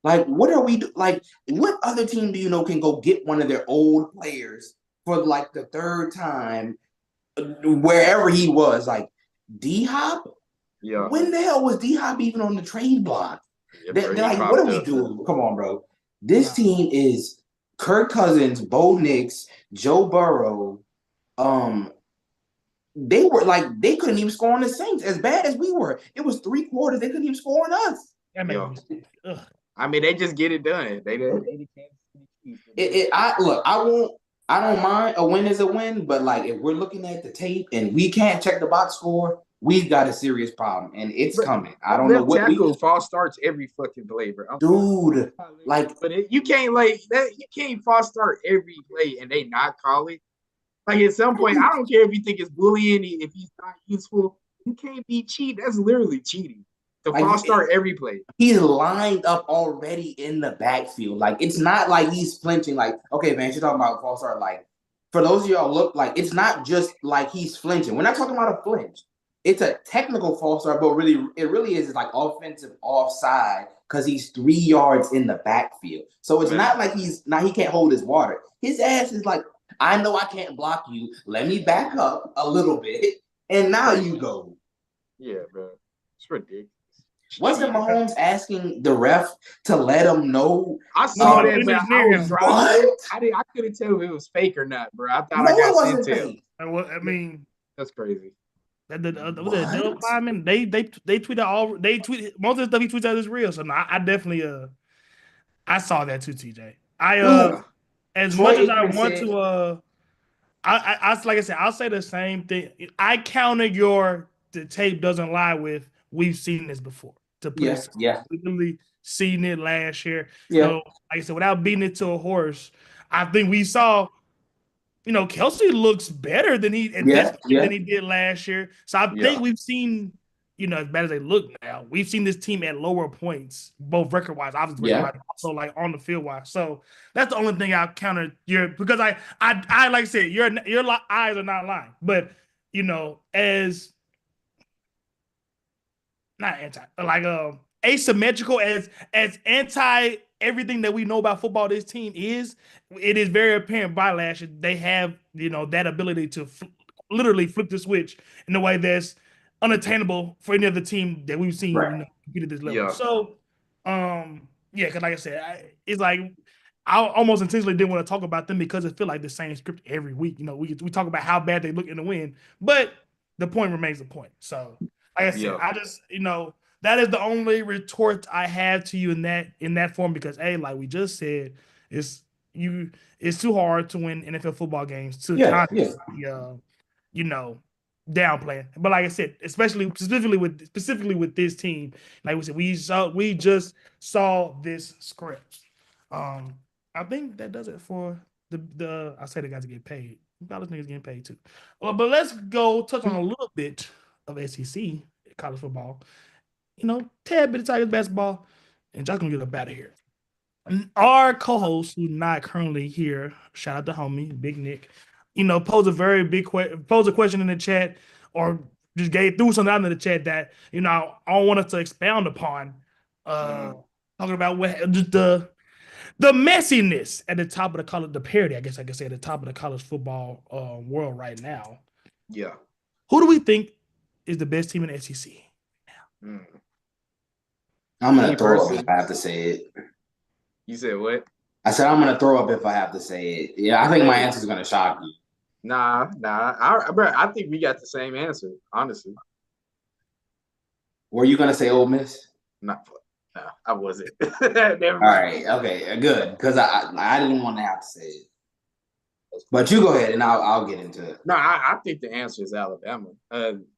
Like, what are we like? What other team do you know can go get one of their old players for like the third time, wherever he was? Like D-Hop? Yeah. When the hell was D-Hop even on the trade block? Yeah, They're bro, like, what are we doing? Come on, bro. This team is Kirk Cousins, Bo Nix, Joe Burrow. They were like, they couldn't even score on the Saints as bad as we were. It was 3 quarters. They couldn't even score on us. I mean, they just get it done. They I don't mind a win is a win, but like if we're looking at the tape and we can't check the box score, we've got a serious problem, and it's coming. I don't know what false starts every fucking play, bro. Dude, like, but you can't like that. You can't false start every play and they not call it. Like at some point, I don't care if you think it's bullying, if he's not useful. You can't be cheating. That's literally cheating. The false start every play. He's lined up already in the backfield. Like it's not like he's flinching. Like, okay, man, you're talking about false start. Like, for those of y'all look like it's not just like he's flinching. We're not talking about a flinch. It's a technical false start, but it really is like offensive offside because he's 3 yards in the backfield. So it's not like he can't hold his water. His ass is like, I know I can't block you. Let me back up a little bit, and now you go. Yeah, bro. It's ridiculous. Wasn't Mahomes asking the ref to let him know? I saw that, but I couldn't tell if it was fake or not, bro. I thought I got sent to. I mean, that's crazy. The lineman, they tweeted most of the stuff he tweets out is real. So no, I definitely I saw that too, TJ. As much as I want to I like I said, I'll say the same thing. I counter the tape doesn't lie with we've seen this before. We've literally seen it last year. Yeah. So, like I said, without beating it to a horse, I think we saw, Kelsey looks better than he did last year. So I think we've seen, as bad as they look now, we've seen this team at lower points, both record-wise, obviously, but also like on the field-wise. So that's the only thing I'll counter because I like I said, your eyes are not lying, but as not anti, like asymmetrical as anti everything that we know about football this team is, it is very apparent by last year they have that ability to literally flip the switch in a way that's unattainable for any other team that we've seen compete at this level. Yeah. So because like I said, it's like I almost intentionally didn't want to talk about them because it feel like the same script every week. We talk about how bad they look in the win, but the point remains the point. So like I said, I just that is the only retort I have to you in that form because like we just said, it's too hard to win NFL football games to downplaying. But like I said, specifically with this team, like we said, we just saw this script. I think that does it for the I say the guys get paid. College niggas getting paid too. Well, but let's go touch on a little bit of SEC college football. Tad bit of Tigers basketball, and just gonna get up out of here. And our co-host, who's not currently here, shout out to homie Big Nick, posed a question in the thread or just threw something out in the chat that I don't want us to expound upon. Talking about just the messiness at the top of the college, the parity, I guess I could say, at the top of the college football world right now. Yeah. Who do we think is the best team in the SEC? I'm gonna throw up if I have to say it. You said what? I said I'm gonna throw up if I have to say it. Yeah, I think my answer is gonna shock you. Nah. I think we got the same answer, honestly. Were you gonna say Ole Miss? Not, no, I wasn't. Never All mind. right, okay, good. Because I didn't want to have to say it. But you go ahead and I'll get into it. No, I think the answer is Alabama.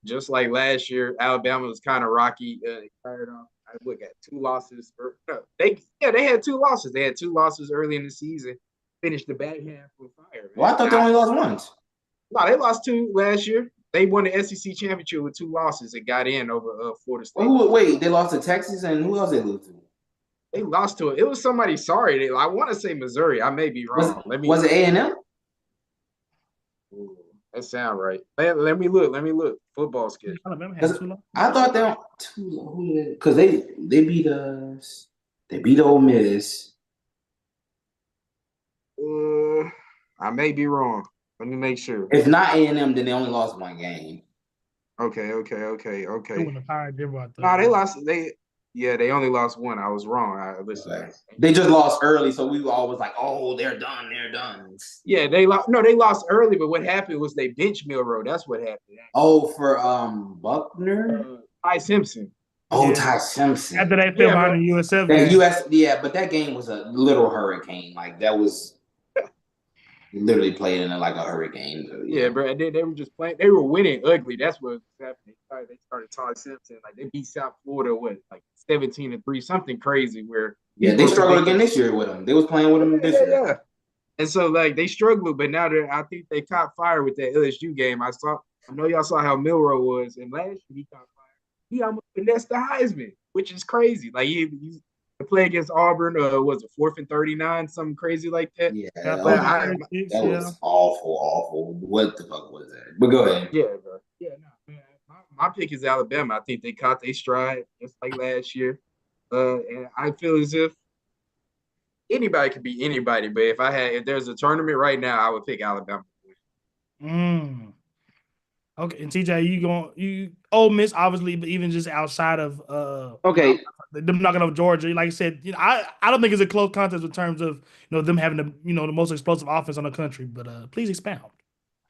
Just like last year, Alabama was kind of rocky. They started off, got 2 losses. They had 2 losses. They had 2 losses early in the season. Finished the back half with fire. Man. Well, I thought they only lost once. No, they lost 2 last year. They won the SEC championship with 2 losses and got in over Florida State. Wait, they lost to Texas, and who else they lose to? They lost to it. It was somebody sorry. I want to say Missouri. I may be wrong. Was it A&M? That sound right. Let me look. Football schedule. Alabama had 2 losses. I thought they were because they beat us. They beat Ole Miss. I may be wrong. Let me make sure. If not A&M, then they only lost 1 game. Okay. They wouldn't have hired them out there. No, they lost. They only lost 1. I was wrong. Listen. They just lost early, so we were always like, "Oh, they're done. They're done." Yeah, they lost. No, they lost early, but what happened was they benched Milroe. That's what happened. Oh, for Buckner. Ty Simpson. Oh, Ty Simpson. After they fell behind the USF That game. but that game was a little hurricane. Like that was literally played in like a hurricane. So, yeah, bro. They were just playing. They were winning ugly. That's what was happening. They started Ty Simpson. Like they beat South Florida like 17-3, something crazy. Where they struggled again this year with them. They was playing with them this year. Yeah. And so like they struggled, but now I think they caught fire with that LSU game. I know y'all saw how Milroe was, and last year he caught fire. He almost finessed the Heisman, which is crazy. Like he play against Auburn, was it 4th and 39, something crazy like that? Yeah, that was awful. What the fuck was that? But go ahead. Yeah, bro. Yeah, no, man. My pick is Alabama. I think they caught their stride just like last year. And I feel as if anybody could be anybody, but if there's a tournament right now, I would pick Alabama. Okay, and TJ, you Ole Miss obviously, but even just outside of them knocking off Georgia, like I said, I don't think it's a close contest in terms of them having the most explosive offense on the country. But please expound.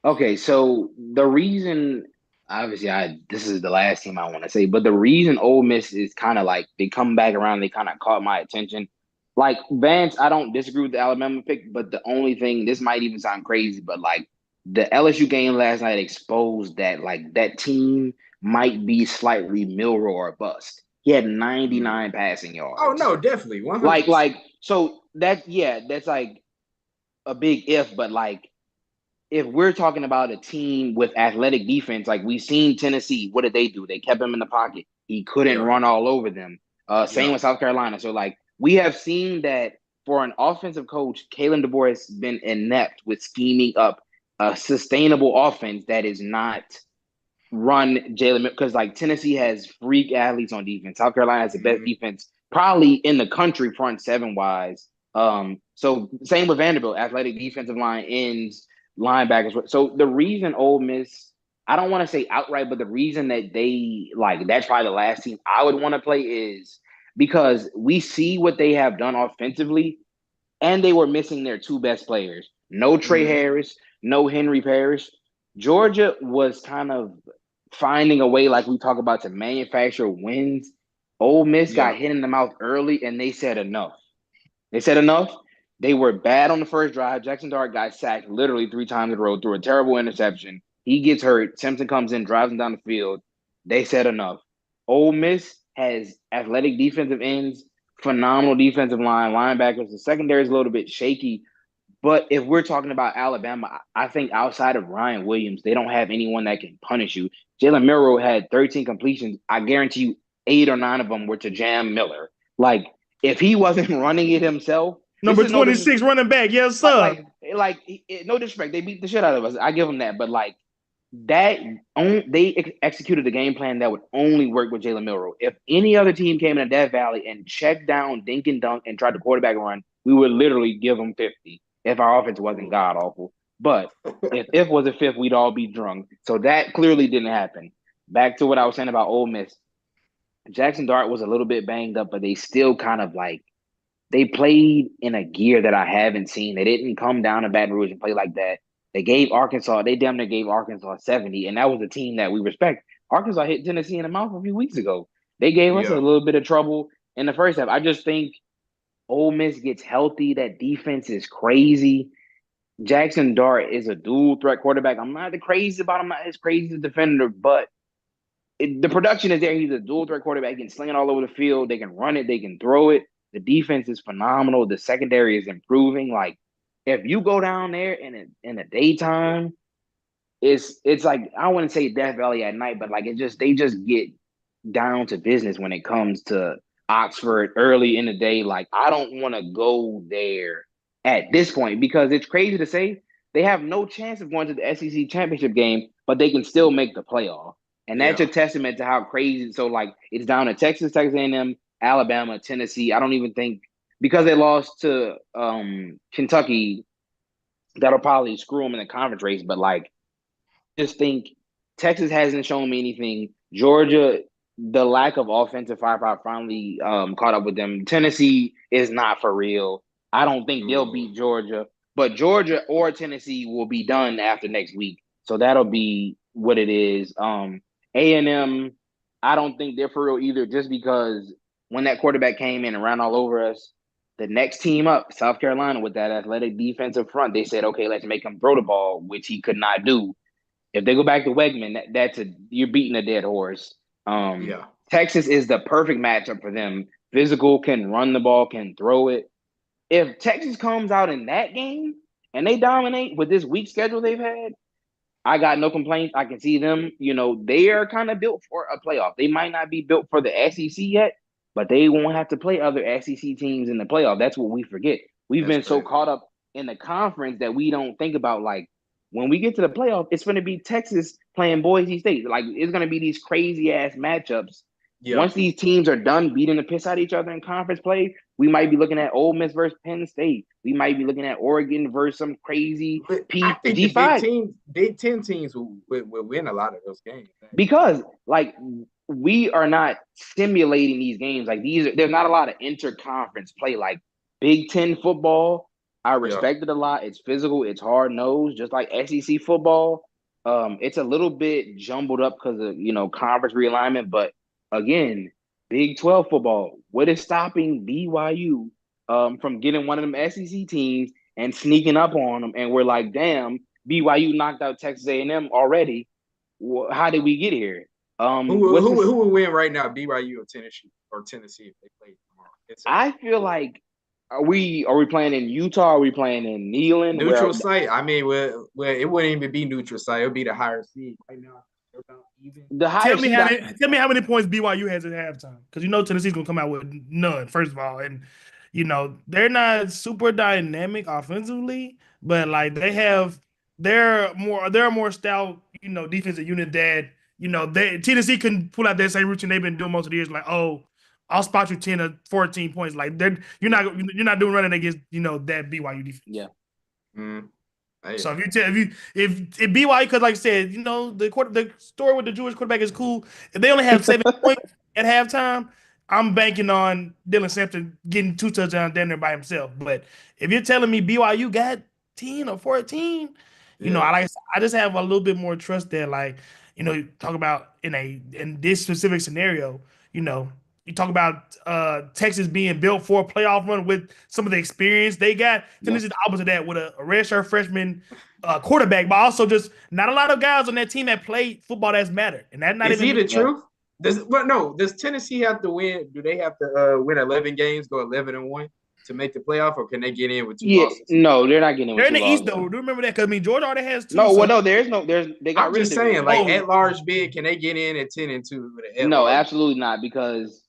Okay, so the reason, obviously, this is the last team I want to say, but the reason Ole Miss is kind of like they come back around, they kind of caught my attention. Like Vance, I don't disagree with the Alabama pick, but the only thing, this might even sound crazy, but like the LSU game last night exposed that like that team might be slightly Milroe or bust. He had 99 passing yards. Oh no, definitely 100%. Like so that's like a big if, but like if we're talking about a team with athletic defense, like we've seen Tennessee, what did they do? They kept him in the pocket. He couldn't run all over them. Same with South Carolina. So like we have seen that for an offensive coach, Kalen DeBoer has been inept with scheming up a sustainable offense that is not run Jalen, because like Tennessee has freak athletes on defense. South Carolina has the best defense probably in the country front 7 wise. So same with Vanderbilt, athletic defensive line, ends, linebackers. So the reason Ole Miss, I don't want to say outright, but the reason that they like that's probably the last team I would want to play is because we see what they have done offensively, and they were missing their 2 best players. No Trey Harris, no Henry Parrish. Georgia was kind of finding a way, like we talk about, to manufacture wins. Ole Miss got hit in the mouth early, and they said enough. They were bad on the first drive. Jackson Dart got sacked literally 3 times in a row, threw a terrible interception. He gets hurt. Simpson comes in, drives him down the field. They said enough. Ole Miss has athletic defensive ends, phenomenal defensive line, linebackers. The secondary is a little bit shaky. But if we're talking about Alabama, I think outside of Ryan Williams, they don't have anyone that can punish you. Jalen Milroe had 13 completions. I guarantee you 8 or 9 of them were to Jam Miller. Like, if he wasn't running it himself. Number 26 running back, yes, sir. No disrespect. They beat the shit out of us. I give them that. But, like, they executed a game plan that would only work with Jalen Milroe. If any other team came into Death Valley and checked down, dink and dunk, and tried to quarterback run, we would literally give them 50. If our offense wasn't god awful. But if was a 5th, we'd all be drunk. So that clearly didn't happen. Back to what I was saying about Ole Miss. Jackson Dart was a little bit banged up, but they still kind of like they played in a gear that I haven't seen. They didn't come down to Baton Rouge and play like that. They damn near gave Arkansas 70, and that was a team that we respect. Arkansas hit Tennessee in the mouth a few weeks ago. They gave us a Yeah. little bit of trouble in the first half. I just think Ole Miss gets healthy. That defense is crazy. Jackson Dart is a dual threat quarterback. I'm not crazy about him, not as crazy as a defender, but the production is there. He's a dual threat quarterback. He can sling it all over the field. They can run it. They can throw it. The defense is phenomenal. The secondary is improving. Like if you go down there in the daytime, it's like I wouldn't say Death Valley at night, but like they just get down to business when it comes to Oxford early in the day. Like I don't want to go there at this point because it's crazy to say they have no chance of going to the SEC championship game, but they can still make the playoff. And that's Yeah. a testament to how crazy. So like it's down to Texas, Texas A&M, Alabama, Tennessee. I don't even think because they lost to Kentucky, that'll probably screw them in the conference race. But like just think Texas hasn't shown me anything. Georgia, the lack of offensive firepower finally caught up with them. Tennessee is not for real. I don't think they'll beat Georgia, but Georgia or Tennessee will be done after next week. So that'll be what it is. A&M, I don't think they're for real either, just because when that quarterback came in and ran all over us, the next team up, South Carolina, with that athletic defensive front, they said, okay, let's make him throw the ball, which he could not do. If they go back to Wegman, you're beating a dead horse. Yeah. Texas is the perfect matchup for them. Physical, can run the ball, can throw it. If Texas comes out in that game and they dominate with this weak schedule they've had, I got no complaints. I can see them. They are kind of built for a playoff. They might not be built for the SEC yet, but they won't have to play other SEC teams in the playoff. That's what we forget. We've That's been so crazy. caught up in the conference that we don't think about, like, when we get to the playoff, it's going to be Texas playing Boise State. Like, it's going to be these crazy ass matchups. Yeah. Once these teams are done beating the piss out of each other in conference play, we might be looking at Ole Miss versus Penn State. We might be looking at Oregon versus some crazy But I think the G5. Big Ten teams will win a lot of those games. Because like we are not simulating these games. Like there's not a lot of interconference play. Like Big Ten football, I respect it a lot. It's physical, it's hard nosed, just like SEC football. It's a little bit jumbled up because of conference realignment. But again, Big 12 football, what is stopping BYU from getting one of them SEC teams and sneaking up on them? And we're like, damn, BYU knocked out Texas A&M already. How did we get here? Who will win right now, BYU or Tennessee if they play tomorrow? I feel like are we playing in Utah? Are we playing in Neyland? Neutral site. I mean, well, it wouldn't even be neutral site. It would be the higher seed right now. Tell me how many points BYU has at halftime, because Tennessee's gonna come out with none. First of all, and they're not super dynamic offensively, but like they're a more stout defensive unit that Tennessee can pull out that same routine they've been doing most of the years. Like, oh, I'll spot you 10 or 14 points. Like you're not doing running against that BYU defense. Yeah. So if BYU, because like I said, the story with the Jewish quarterback is cool. If they only have 7 points at halftime, I'm banking on Dylan Sampson getting 2 touchdowns down there by himself. But if you're telling me BYU got 10 or 14, I just have a little bit more trust that, like, talk about in this specific scenario, you talk about Texas being built for a playoff run with some of the experience they got. Tennessee's the opposite of that, with a redshirt freshman quarterback, but also just not a lot of guys on that team that played football that's mattered. And that's not Is he the truth? Does Tennessee have to win? Do they have to win 11 games, go 11-1 to make the playoff, or can they get in with 2 losses? No, they're not getting in with 2 losses. They're in the East, though. Do you remember that? Because Georgia already has 2. They got I'm just saying, like, at large bid, can they get in at 10-2 with an No, absolutely not, because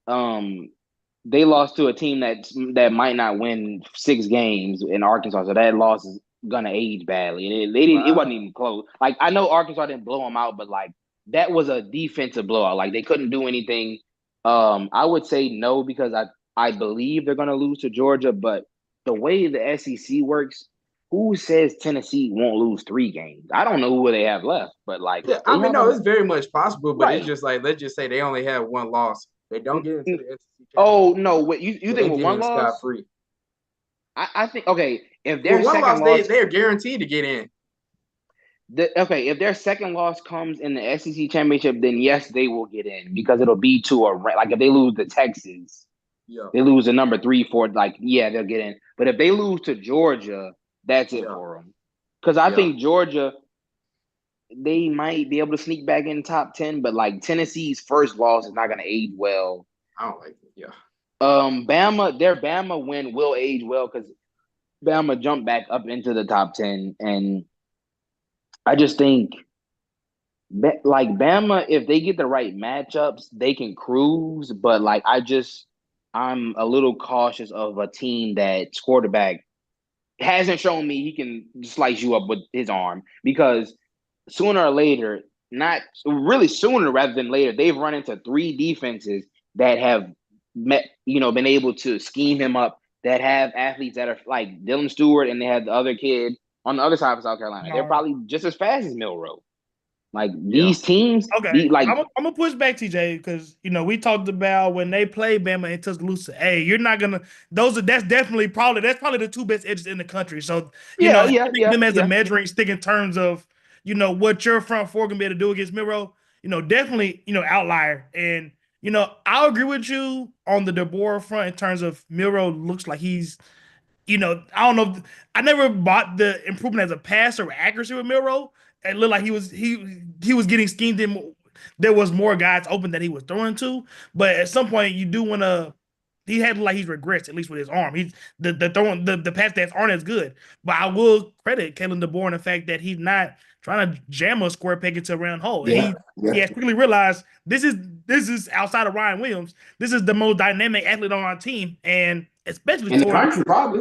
they lost to a team that might not win 6 games in Arkansas, so that loss is gonna age badly. And it wasn't even close. Like, I know Arkansas didn't blow them out, but like that was a defensive blowout. Like, they couldn't do anything. I would say no, because I believe they're gonna lose to Georgia, but the way the SEC works, who says Tennessee won't lose 3 games? I don't know who they have left, but like, it's very much possible. But It's just like, let's just say they only have 1 loss They don't get into the SEC Oh championship. no, wait, you But think they with get one in loss? scot-free. I think okay. If With their one second loss, loss, they're guaranteed to get in. if their second loss comes in the SEC championship, then yes, they will get in because it'll be to like if they lose to Texas, Yeah. they lose to number 3, 4, like yeah, they'll get in. But if they lose to Georgia, that's it Yeah. for them. Because I Yeah. think Georgia, they might be able to sneak back in top 10, but like Tennessee's first loss is not going to age well. I don't like it. Yeah. Their Bama win will age well because Bama jumped back up into the top 10, and I just think like Bama, if they get the right matchups, they can cruise. But like I'm a little cautious of a team that's quarterback hasn't shown me he can slice you up with his arm, because sooner or later, not really sooner rather than later, they've run into 3 defenses that have been able to scheme him up, that have athletes that are like Dylan Stewart, and they have the other kid on the other side of South Carolina. They're probably just as fast as Milroe. Like these teams, Okay, I'm gonna push back, TJ, because we talked about when they played Bama in Tuscaloosa. Hey, you're not gonna that's probably the 2 best edges in the country. So them as a measuring stick in terms of what your front four can be able to do against Milroe. Definitely outlier. And I'll agree with you on the DeBoer front in terms of Milroe looks like he's I don't know. I never bought the improvement as a passer or accuracy with Milroe. It looked like he was getting schemed in. There was more guys open that he was throwing to, but at some point you do want to. He had like he's regressed, at least with his arm. He's the throwing the pass stats aren't as good. But I will credit Kalen DeBoer in the fact that he's not trying to jam a square peg into a round hole. Yeah, And he has quickly realized this is outside of Ryan Williams. This is the most dynamic athlete on our team, and especially in the country, probably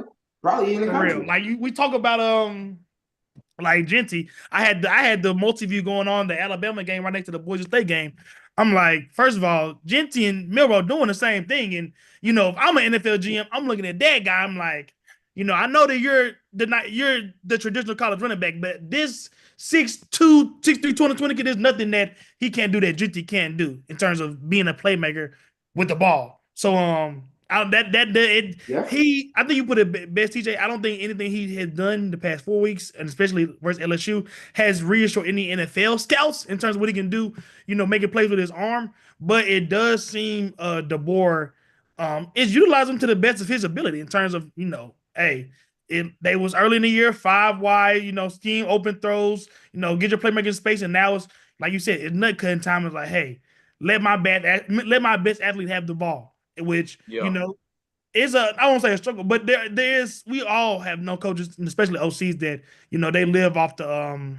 in the for country. real. Like we talk about like Genty. I had the multi-view going on the Alabama game right next to the Boise State game. I'm like, first of all, Genty and Milroe doing the same thing. And if I'm an NFL GM, I'm looking at that guy. I'm like, I know that you're the traditional college running back, but this 6'2", 6'3", 220 kid, there's nothing that he can't do that Genty can't do in terms of being a playmaker with the ball. So I think you put it best, TJ. I don't think anything he has done the past 4 weeks, and especially versus LSU, has reassured any NFL scouts in terms of what he can do, making plays with his arm. But it does seem DeBoer is utilizing him to the best of his ability in terms of, they was early in the year, 5 wide, scheme, open throws, get your playmaking space, and now it's like you said, it's nut cutting time. It's like, hey, let my best athlete have the ball. Which is I won't say a struggle, but there is, we all have no coaches, especially OCs, that they live off the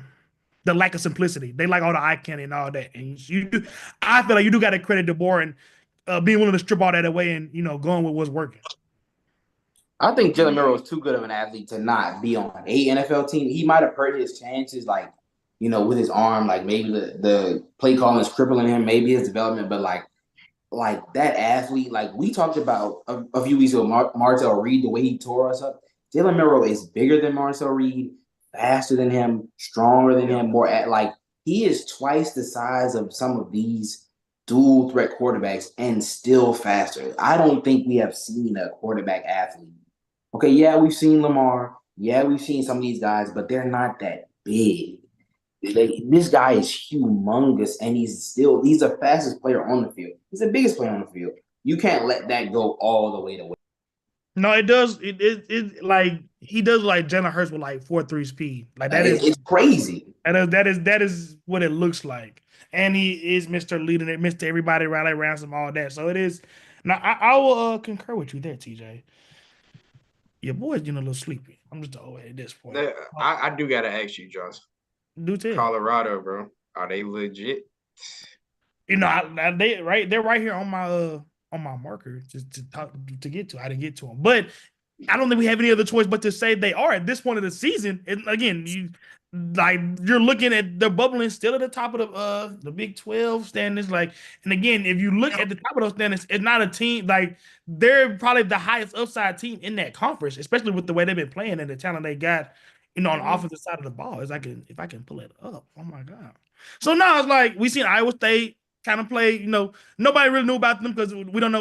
lack of simplicity. They like all the eye candy and all that. And I feel like you do got to credit DeBoer and being willing to strip all that away and going with what's working. I think Jalen Milroe is too good of an athlete to not be on a NFL team. He might have hurt his chances, like with his arm, like maybe the play calling is crippling him, maybe his development, but like that athlete, like we talked about a few weeks ago, Martell Reed, the way he tore us up. Jalen Milroe is bigger than Martell Reed, faster than him, stronger than him, he is twice the size of some of these dual threat quarterbacks and still faster. I don't think we have seen a quarterback athlete. Okay, yeah, we've seen Lamar. Yeah, we've seen some of these guys, but they're not that big. This guy is humongous, and he's the fastest player on the field. He's the biggest player on the field. You can't let that go all the way to win. No, it does. It like he does like Jalen Hurts with like 4.3 speed. Like it's crazy. That is what it looks like. And he is Mr. Leading it, Mr. Everybody, Riley Ransom, all that. So it is. Now I will concur with you there, TJ. Your boy's getting a little sleepy. I'm just old at this point. I do gotta ask you, Josh. Do tell. Colorado, bro. Are they legit? They're right here on my marker just to get to. I didn't get to them, but I don't think we have any other choice but to say they are at this point of the season. And again, you're looking at the bubbling still at the top of the Big 12 standings. And again, if you look at the top of those standings, it's not a team they're probably the highest upside team in that conference, especially with the way they've been playing and the talent they got, on the offensive side of the ball. If I can pull it up. Oh my God. So now it's like we seen Iowa State kind of played. Nobody really knew about them because we didn't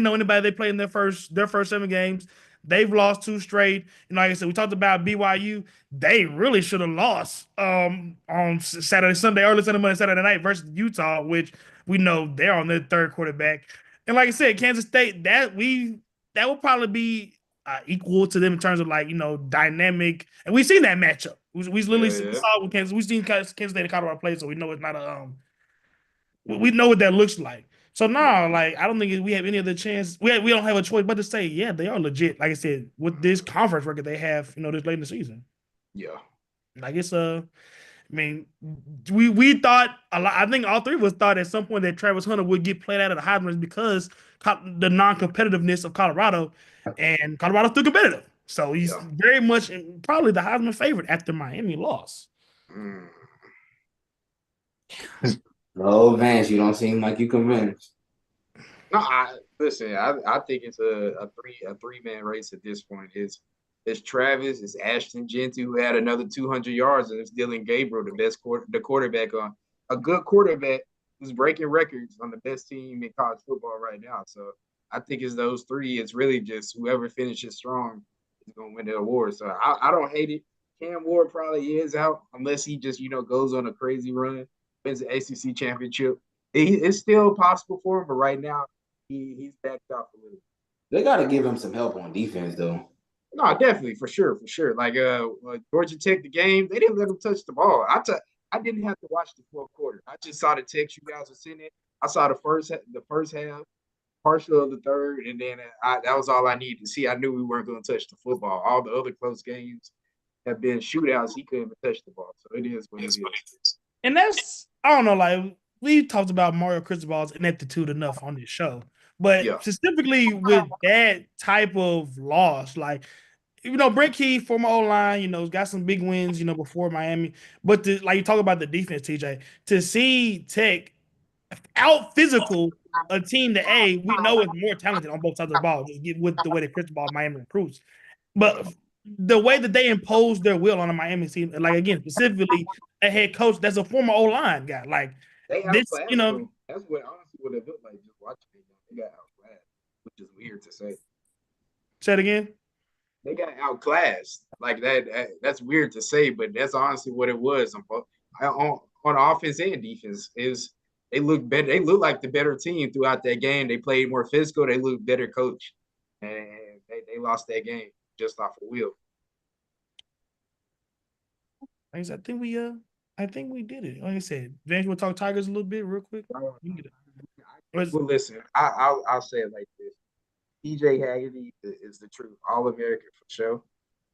know anybody they played in their first 7 games. They've lost 2 straight. Like I said, we talked about BYU. They really should have lost on Saturday, Sunday, early Sunday, Monday, Saturday night versus Utah, which we know they're on their 3rd quarterback. And like I said, Kansas State, that will probably be equal to them in terms of dynamic. And we've seen that matchup. We literally saw with Kansas. We've seen Kansas State and Colorado play, so we know it's not we know what that looks like. So now, I don't think we have any other chance. We don't have a choice but to say, yeah, they are legit. Like I said, with this conference record they have, this late in the season. Yeah. I mean, we thought a lot. I think all 3 of us thought at some point that Travis Hunter would get played out of the Heisman because the non-competitiveness of Colorado, and Colorado's still competitive. So he's very much probably the Heisman favorite after Miami lost. Oh, Vance, you don't seem like you convinced. No, listen. I think it's a 3-man race at this point. It's Travis, it's Ashton Jeanty, who had another 200 yards, and it's Dylan Gabriel, the quarterback on a good quarterback who's breaking records on the best team in college football right now. So I think it's those 3. It's really just whoever finishes strong is going to win the award. So I don't hate it. Cam Ward probably is out unless he just goes on a crazy run, wins the ACC championship. It's still possible for him, but right now he's backed off a little. They got to give him some help on defense, though. No, definitely, for sure. Like Georgia Tech, the game, they didn't let him touch the ball. I didn't have to watch the 4th quarter. I just saw the text you guys were sending. I saw the first half, partial of the 3rd, and then that was all I needed to see. I knew we weren't going to touch the football. All the other close games have been shootouts. He couldn't even touch the ball. So it is what it is. And that's, I don't know, we talked about Mario Cristobal's ineptitude enough on this show. But specifically with that type of loss, Brent Key, former O-line, has got some big wins, before Miami. But you talk about the defense, TJ, to see Tech out physical a team that we know is more talented on both sides of the ball with the way that Cristobal Miami improves. But the way that they impose their will on a Miami team, again, specifically a head coach that's a former O-line guy, they this, that's what honestly what it looked like just watching it. They got outclassed, which is weird to say. Say it again. They got outclassed. That's weird to say, but that's honestly what it was. On offense and defense, they look better. They look like the better team throughout that game. They played more physical. They looked better coached, and they lost that game just off a wheel. I think we did it. Like I said, Vance, you want to talk Tigers a little bit real quick? Well, listen, I'll say it like this. TJ Haggerty is the true All-American for sure.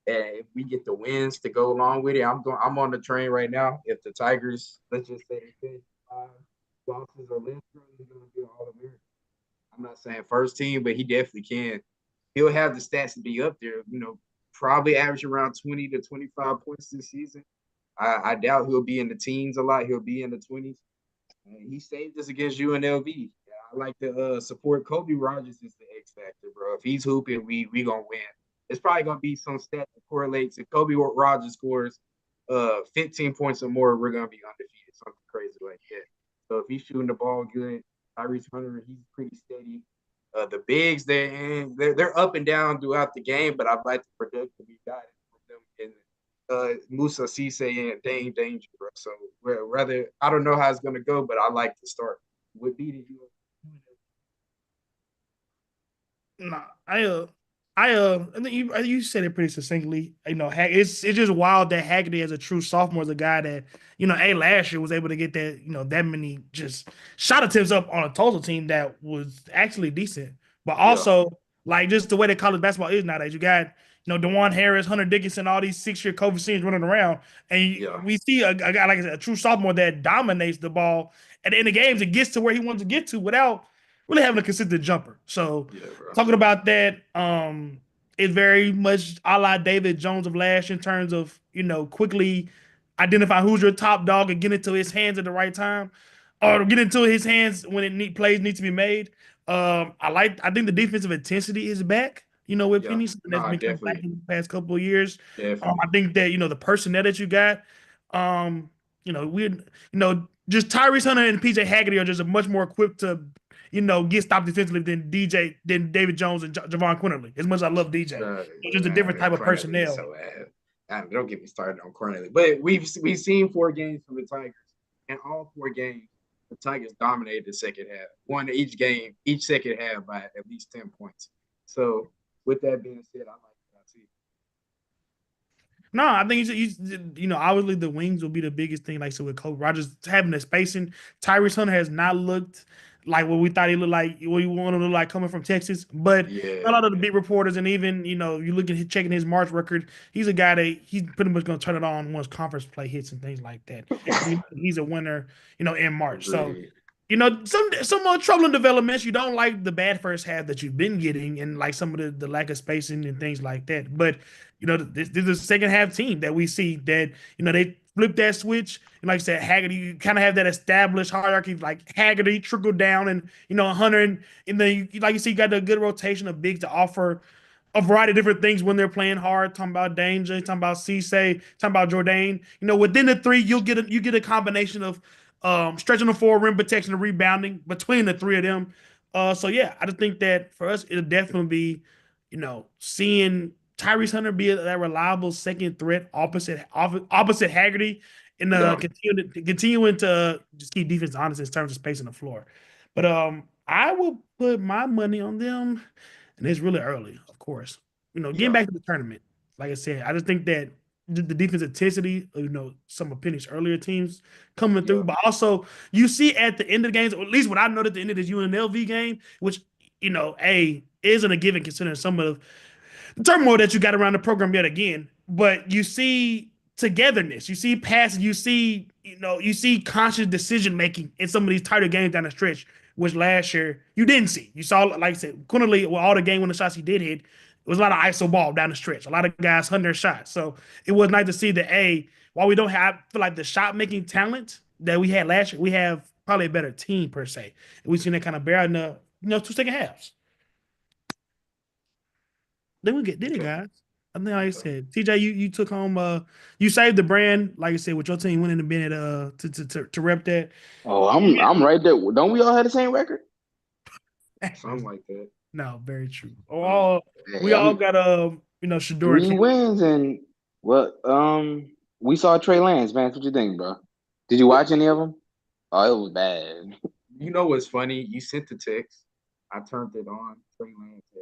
And if we get the wins to go along with it, I'm on the train right now. If the Tigers, let's just say they finish 5 losses or less, he's going to be an All-American. I'm not saying first team, but he definitely can. He'll have the stats to be up there, probably average around 20 to 25 points this season. I doubt he'll be in the teens a lot. He'll be in the 20s. He saved us against UNLV. I like to support Kobe Rogers is the X factor, bro. If he's hooping, we gonna win. It's probably gonna be some stat that correlates. If Kobe Rogers scores 15 points or more, we're gonna be undefeated. Something crazy like that. So if he's shooting the ball good, Tyrese Hunter, he's pretty steady. The bigs, they're up and down throughout the game, but I'd like the production be guided with them and Musa Cisse and Dane Danger, bro. So rather, I don't know how it's gonna go, but I like to start. What beat did you? No, I think you said it pretty succinctly. It's just wild that Haggerty as a true sophomore is a guy that last year was able to get that that many just shot attempts up on a Tulsa team that was actually decent, but also just the way that college basketball is nowadays. You got DeJuan Harris, Hunter Dickinson, all these 6-year COVID seniors running around, and we see a guy like a true sophomore that dominates the ball at the end of games and gets to where he wants to get to without really having a consistent jumper. So talking about that, it's very much a la David Jones of last in terms of, quickly identify who's your top dog and get into his hands at the right time, or get into his hands when plays need to be made. I think the defensive intensity is back. With Penny, something that's been coming back in the past couple of years. I think that the personnel that you got, just Tyrese Hunter and PJ Haggerty are just much more equipped to, get stopped defensively than David Jones and Javon Quinterly. As much as I love DJ, it's just a different type of personnel. So don't get me started on Cornelly. But we've seen 4 games from the Tigers, and all 4 games the Tigers dominated the second half. Won each second half by at least 10 points. So with that being said, I like what I see. No, I think obviously the wings will be the biggest thing. Like, so with Cole Rogers having the spacing, Tyrese Hunter has not looked like what we thought he looked like, what he wanted to look like coming from Texas. But a lot of the beat reporters and even, you look at checking his March record, he's a guy that he's pretty much going to turn it on once conference play hits and things like that. He's a winner, in March. So, some more troubling developments. You don't like the bad first half that you've been getting and like some of the lack of spacing and things like that. But, this is a second half team that we see that, they flip that switch. And like I said, Haggerty, you kind of have that established hierarchy, like Haggerty trickled down and, Hunter. And then, like you see, you got a good rotation of bigs to offer a variety of different things when they're playing hard. Talking about Danger, talking about Cisse, talking about Jordan. Within the 3, you get a combination of stretching the floor, rim protection, and rebounding between the 3 of them. So yeah, I just think that for us, it'll definitely be, seeing Tyrese Hunter be that reliable second threat opposite Haggerty, and continuing to just keep defense honest in terms of spacing the floor. But I will put my money on them, and it's really early, of course. Getting back to the tournament, like I said, I just think that the defense intensity, some of Penny's earlier teams coming through, but also you see at the end of the games, or at least what I noticed at the end of this UNLV game, which isn't a given considering some of the turmoil that you got around the program yet again. But you see togetherness, you see passing, you see conscious decision making in some of these tighter games down the stretch, which last year you didn't see. You saw, like I said, Quinterly, with all the game winning shots he did hit, it was a lot of ISO ball down the stretch. A lot of guys hunting their shots. So it was nice to see that, while we don't feel like the shot making talent that we had last year, we have probably a better team per se. And we've seen that kind of bear in the 2 second halves. Then we did it, guys. I think, like I said, TJ, you took home. You saved the brand, like I said, with your team winning the Bennett to rep that. Oh, I'm right there. Don't we all have the same record? Something like that. No, very true. We all got Shedeur 3 wins and we saw Trey Lance, man. What you think, bro? Did you watch any of them? Oh, it was bad. You know what's funny? You sent the text. I turned it on. Trey Lance said,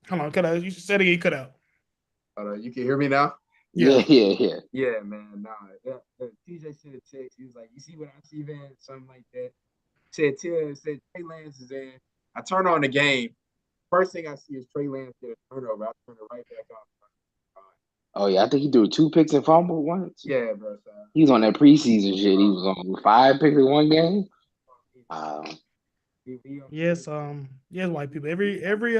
hold on, cut out. You said it again, cut out. You can hear me now? Yeah. Yeah, man. Nah, TJ sent a text. He was like, "You see what I see, man?" Something like that. Said Trey Lance is in. I turn on the game. First thing I see is Trey Lance get a turnover. I turn it right back on. Oh yeah, I think he threw 2 picks and fumble once. Yeah, bro. He's on that preseason shit. He was on 5 picks in one game. Yes, white people. Every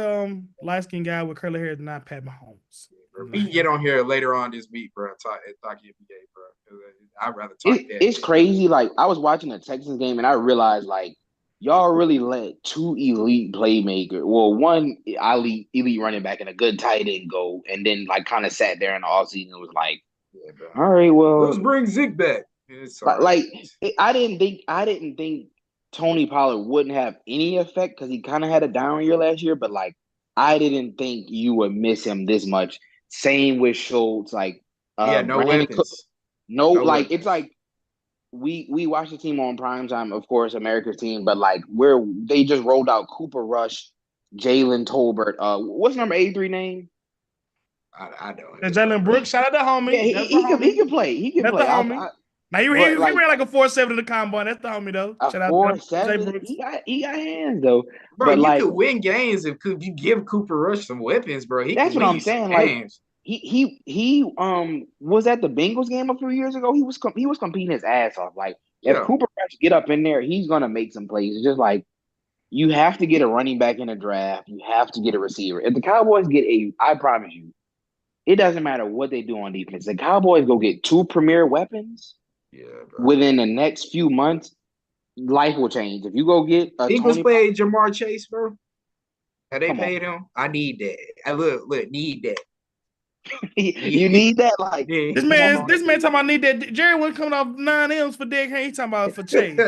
light skinned guy with curly hair is not Pat Mahomes. We can get on here later on this week, bro. Talk NBA, bro. I'd rather talk that. It's crazy. Like, I was watching the Texans game and I realized, like, y'all really let 2 elite playmakers, well, one elite running back and a good tight end go, and then like kind of sat there in the offseason and was like, all right, well, let's bring Zeke back. I didn't think Tony Pollard wouldn't have any effect because he kind of had a down year last year, but like I didn't think you would miss him this much. Same with Schultz, like no weapons. It's like we watched the team on primetime, of course, America's team, but like they just rolled out Cooper Rush, Jalen Tolbert. What's number 83 name? I don't. Jalen Brooks. Shout out to homie. Yeah, he can play. He can play. Now he ran like a 4.7 in the combine. That's the homie though. Shout out 4.7. He got hands though. Bro, you could win games if you give Cooper Rush some weapons, bro. That's what I'm saying. Like he was at the Bengals game a few years ago. He was competing his ass off. Like if Cooper Rush get up in there, he's gonna make some plays. It's just like you have to get a running back in the draft. You have to get a receiver. If the Cowboys get I promise you, it doesn't matter what they do on defense. The Cowboys go get 2 premier weapons. Yeah, bro. Within the next few months, life will change. If you go get a Eagles played Jamar Chase, bro. Have they paid him? I need that. I look, need that. You need that, like. Yeah. This man talking about need that. Jerry wasn't coming off 9 M's for Derrick Henry. He talking about for Chase.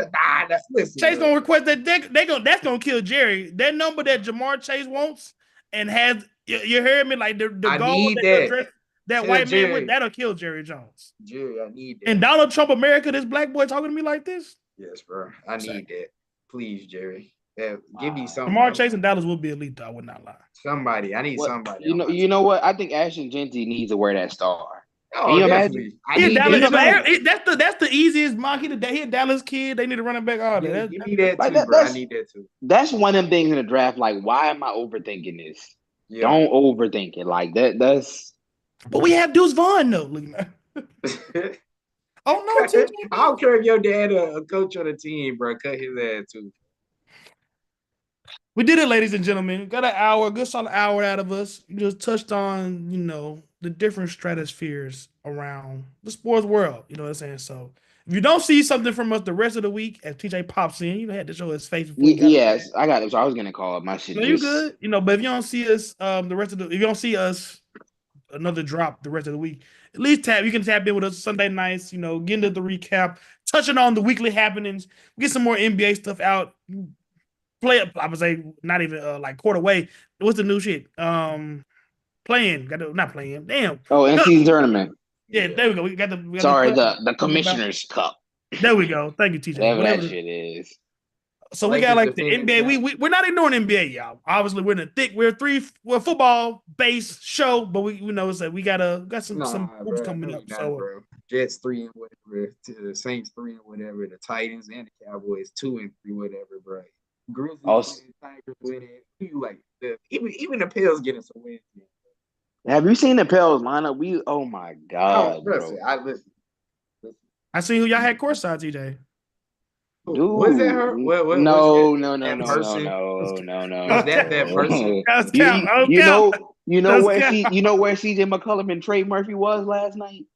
Listen, Chase bro. gonna request that. That's gonna kill Jerry. That number that Jamar Chase wants and has. You heard me? Like the I goal need that that. address that Tell white man Jerry. with, that'll kill Jerry Jones. Jerry, I need that. And Donald Trump America, this black boy talking to me like this. Yes, bro. I need that. Please, Jerry. Give me something. Jamar Chase and Dallas will be elite, though. I would not lie. Somebody. I need What, somebody. you know what? I think Ashton Genty needs to wear that star. Oh, Can you definitely. I He a need Dallas, that. that's the easiest mock. He a Dallas kid. They need a running back. All that. Give me that Like too, that- bro. I that's- need that too. That's one of them things in the draft. Like, why am I overthinking this? Yeah. Don't overthink it. Like that. That's But we have Deuce Vaughn though. Look, man. Oh no, TJ. I don't care if your dad a coach on the team, bro. Cut his ass too. We did it, ladies and gentlemen. Got an hour, a good solid hour out of us. We just touched on, the different stratospheres around the sports world. You know what I'm saying? So if you don't see something from us the rest of the week, as TJ pops in, had to show his face before he got yes. I got it. So I was gonna call it my shit. No, you good. But if you don't see us if you don't see us another drop the rest of the week, at least you can tap in with us Sunday nights, get into the recap, touching on the weekly happenings, get some more NBA stuff out. I would say not even like quarter way. What's the new shit? Not playing. Damn. Oh, NCAA tournament. Yeah, there we go. We got the Commissioner's Cup. There we go. Thank you, TJ. Whatever Whatever that shit is. So we got like the NBA. We're not ignoring NBA, y'all. Obviously, we're in the thick. We're a football based show, but we know that we got some hoops coming up. So bro. Jets 3 and whatever, to the Saints 3 and whatever, the Titans and the Cowboys 2 and 3 whatever, bro. Grizzlies, Tigers winning. You like even the Pels getting some wins. Have you seen the Pels lineup? Oh my god, listen, bro. I see who y'all had courtside, TJ. Dude, was that her? What, no. Was that person? You know where CJ McCollum and Trey Murphy was last night?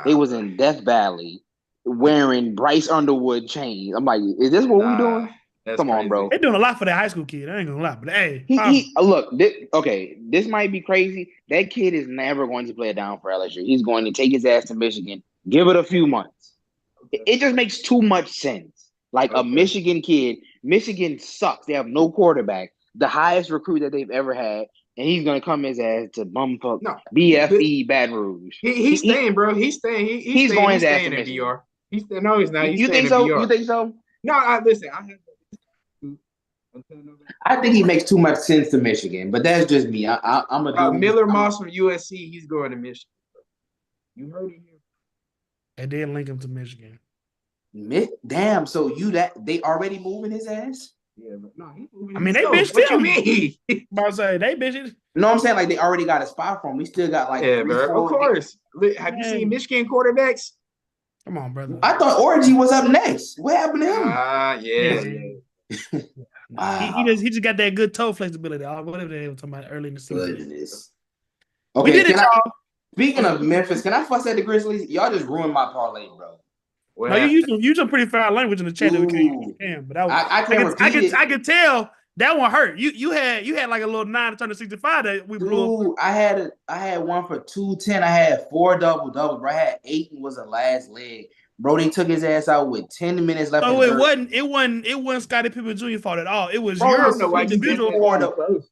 They was in Death Valley wearing Bryce Underwood chains. I'm like, is this what we doing? Come on, bro. They're doing a lot for that high school kid. I ain't gonna lie, but hey, look. This might be crazy. That kid is never going to play it down for LSU. He's going to take his ass to Michigan. Give it a few months. It just makes too much sense. Like a Michigan kid. Michigan sucks. They have no quarterback. The highest recruit that they've ever had, and he's gonna come his ass to bumfuck BFE Baton Rouge. He's staying, bro. He's staying. He's going his ass in VR. No, he's not. He's you think so? You think so? No, listen. I think he makes too much sense to Michigan, but that's just me. I'm a Miller Moss from USC. He's going to Michigan. You heard it here. And then link him to Michigan. Damn. So they already moving his ass? Yeah, but no, he's moving. I mean, they bitched What you him. mean? I was saying they bitches. No, I'm saying like they already got a spot for him. We still got like bro. Of course. Have you seen Michigan quarterbacks? Come on, brother. I thought Orgy was up next. What happened to him? He just got that good toe flexibility. Whatever they were talking about early in the season. Goodness. Okay, we did it, y'all. Speaking of Memphis, can I fuss at the Grizzlies? Y'all just ruined my parlay, bro. No, you use some pretty foul language in the chat that we can't. But I could tell that one hurt. You had like a little 9 to turn to 65 that we blew up. I had one for 210. I had 4 double-doubles, bro. I had 8 and was the last leg. Bro, they took his ass out with 10 minutes left. So it wasn't Scottie Pippen Jr. fault at all. It was your individual fault.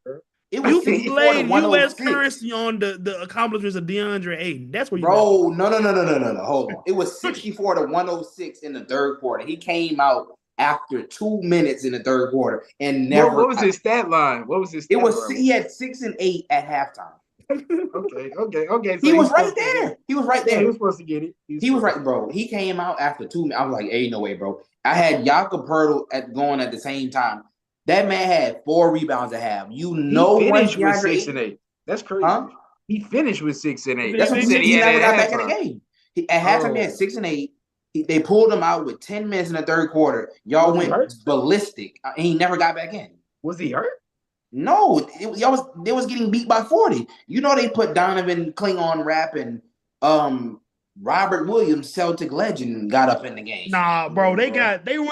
You blame U.S. currency on the accomplishments of DeAndre Ayton. That's where you. Bro, no. Hold on. It was 64 to 106 in the third quarter. He came out after 2 minutes in the third quarter and never. What was his stat line? He had 6 and 8 at halftime. Okay. So he was right there. He was right there. He was supposed to get it. He was right, bro. He came out after 2 minutes. I was like, "Hey, no way, bro." I had Jakob Poeltl going at the same time. That man had 4 rebounds at half. He finished with 6 and 8. That's crazy. Huh? He finished with 6 and 8. That's what he never got back in the game. At halftime, he had 6 and 8. They pulled him out with 10 minutes in the third quarter. Y'all went ballistic, and he never got back in. Was he hurt? No, they was getting beat by 40. You know they put Donovan Klingon rap and Robert Williams, Celtic legend, got up in the game. Nah, bro, they were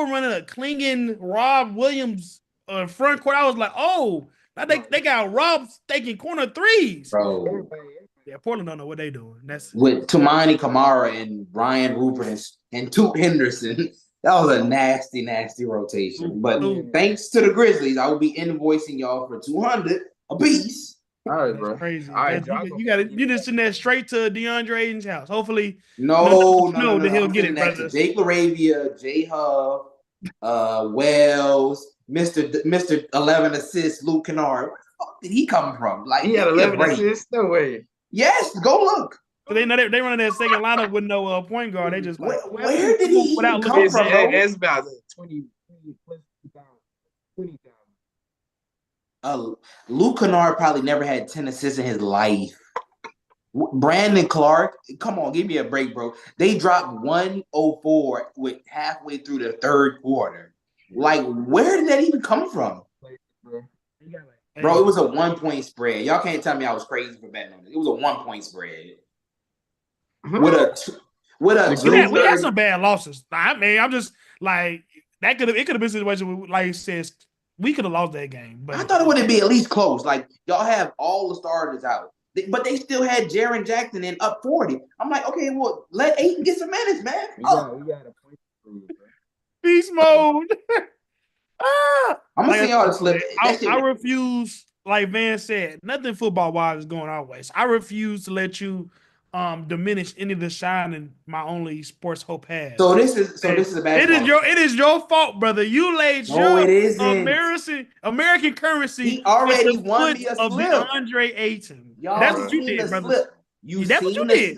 running a Klingon Rob Williams front court. I was like, oh, Like they got robbed taking corner threes. Bro. Everybody, Yeah, Portland don't know what they doing. That's With Tumani Kamara and Ryan Rupert and Toot Henderson. That was a nasty, nasty rotation. But Ooh. thanks to the Grizzlies, I will be invoicing y'all for 200 apiece. all right, that's bro. crazy. All right, That's- Josh. you got to you just send that straight to DeAndre Ayton's house. Hopefully, No, that he'll I'm get sending it, that to brothers. Jake LaRavia, J Hub, Wells, Mr. 11 assists, Luke Kennard. Where the fuck did he come from? Like He had give me a 11 break. assists. No way. Yes, go look. So they know they running that second lineup with no point guard. They just like Where did he even come looking- from, bro? It's about 20 plus 20,000. Luke Kennard probably never had 10 assists in his life. Brandon Clark, come on, give me a break, bro. They dropped 104 with halfway through the third quarter. Like, where did that even come from? Bro, it was a 1-point spread. Y'all can't tell me I was crazy for betting on it. It was a 1-point spread. With a we had good some bad losses. I mean, I'm just like it could have been a situation where, like it says, we could have lost that game. But I thought it would be at least close. Like, y'all have all the starters out. But they still had Jaren Jackson in up 40. I'm like, okay, well, let Ayton get some minutes, man. We got a point to prove, bro. beast mode. I'm gonna Like send y'all the slip. I refuse, like Van said, nothing football wise is going our way. So I refuse to let you diminish any of the shine in my only sports hope has. So this is a bad. It is your fault, brother. You laid No, your it isn't. American currency. He already at the won foot me a of slip. DeAndre Ayton. Y'all That's what you seen did, the brother. slip. That's what you did.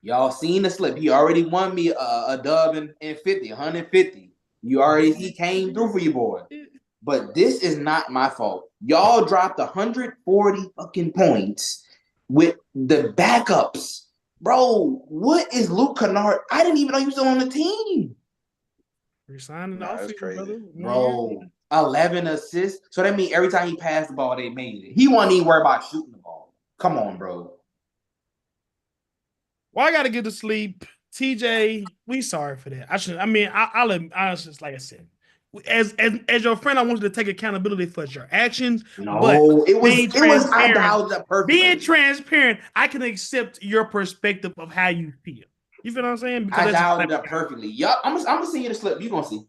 Y'all seen the slip. He already won me a dub in 50, 150. He came through for you, boy. But this is not my fault. Y'all dropped 140 fucking points with the backups. Bro, what is Luke Kennard? I didn't even know he was still on the team. Resigning Nah, that's offense, crazy. brother. Bro, 11 assists. So that means every time he passed the ball, they made it. He wasn't even worried about shooting the ball. Come on, bro. Well, I gotta get to sleep. TJ, we sorry for that. I'll just like I said, as your friend, I want you to take accountability for your actions. No, but it was I transparent- dialed up perfectly. Being transparent, I can accept your perspective of how you feel. You feel what I'm saying? I that's dialed it up perfectly. Yup, I'm gonna send you the slip. You gonna see.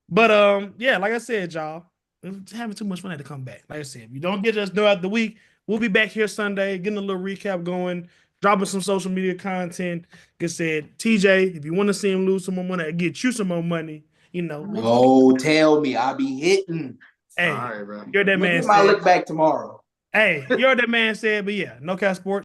But yeah, like I said, y'all, we're having too much fun to come back. Like I said, if you don't get us throughout the week, we'll be back here Sunday, getting a little recap going, dropping some social media content. Like I said, TJ, if you want to see him lose some more money, get you some more money, No, tell me, I'll be hitting. Hey, All right, bro. you're that man Look at my said. look back tomorrow. Hey, you're that man said. But yeah, No Cap Sports.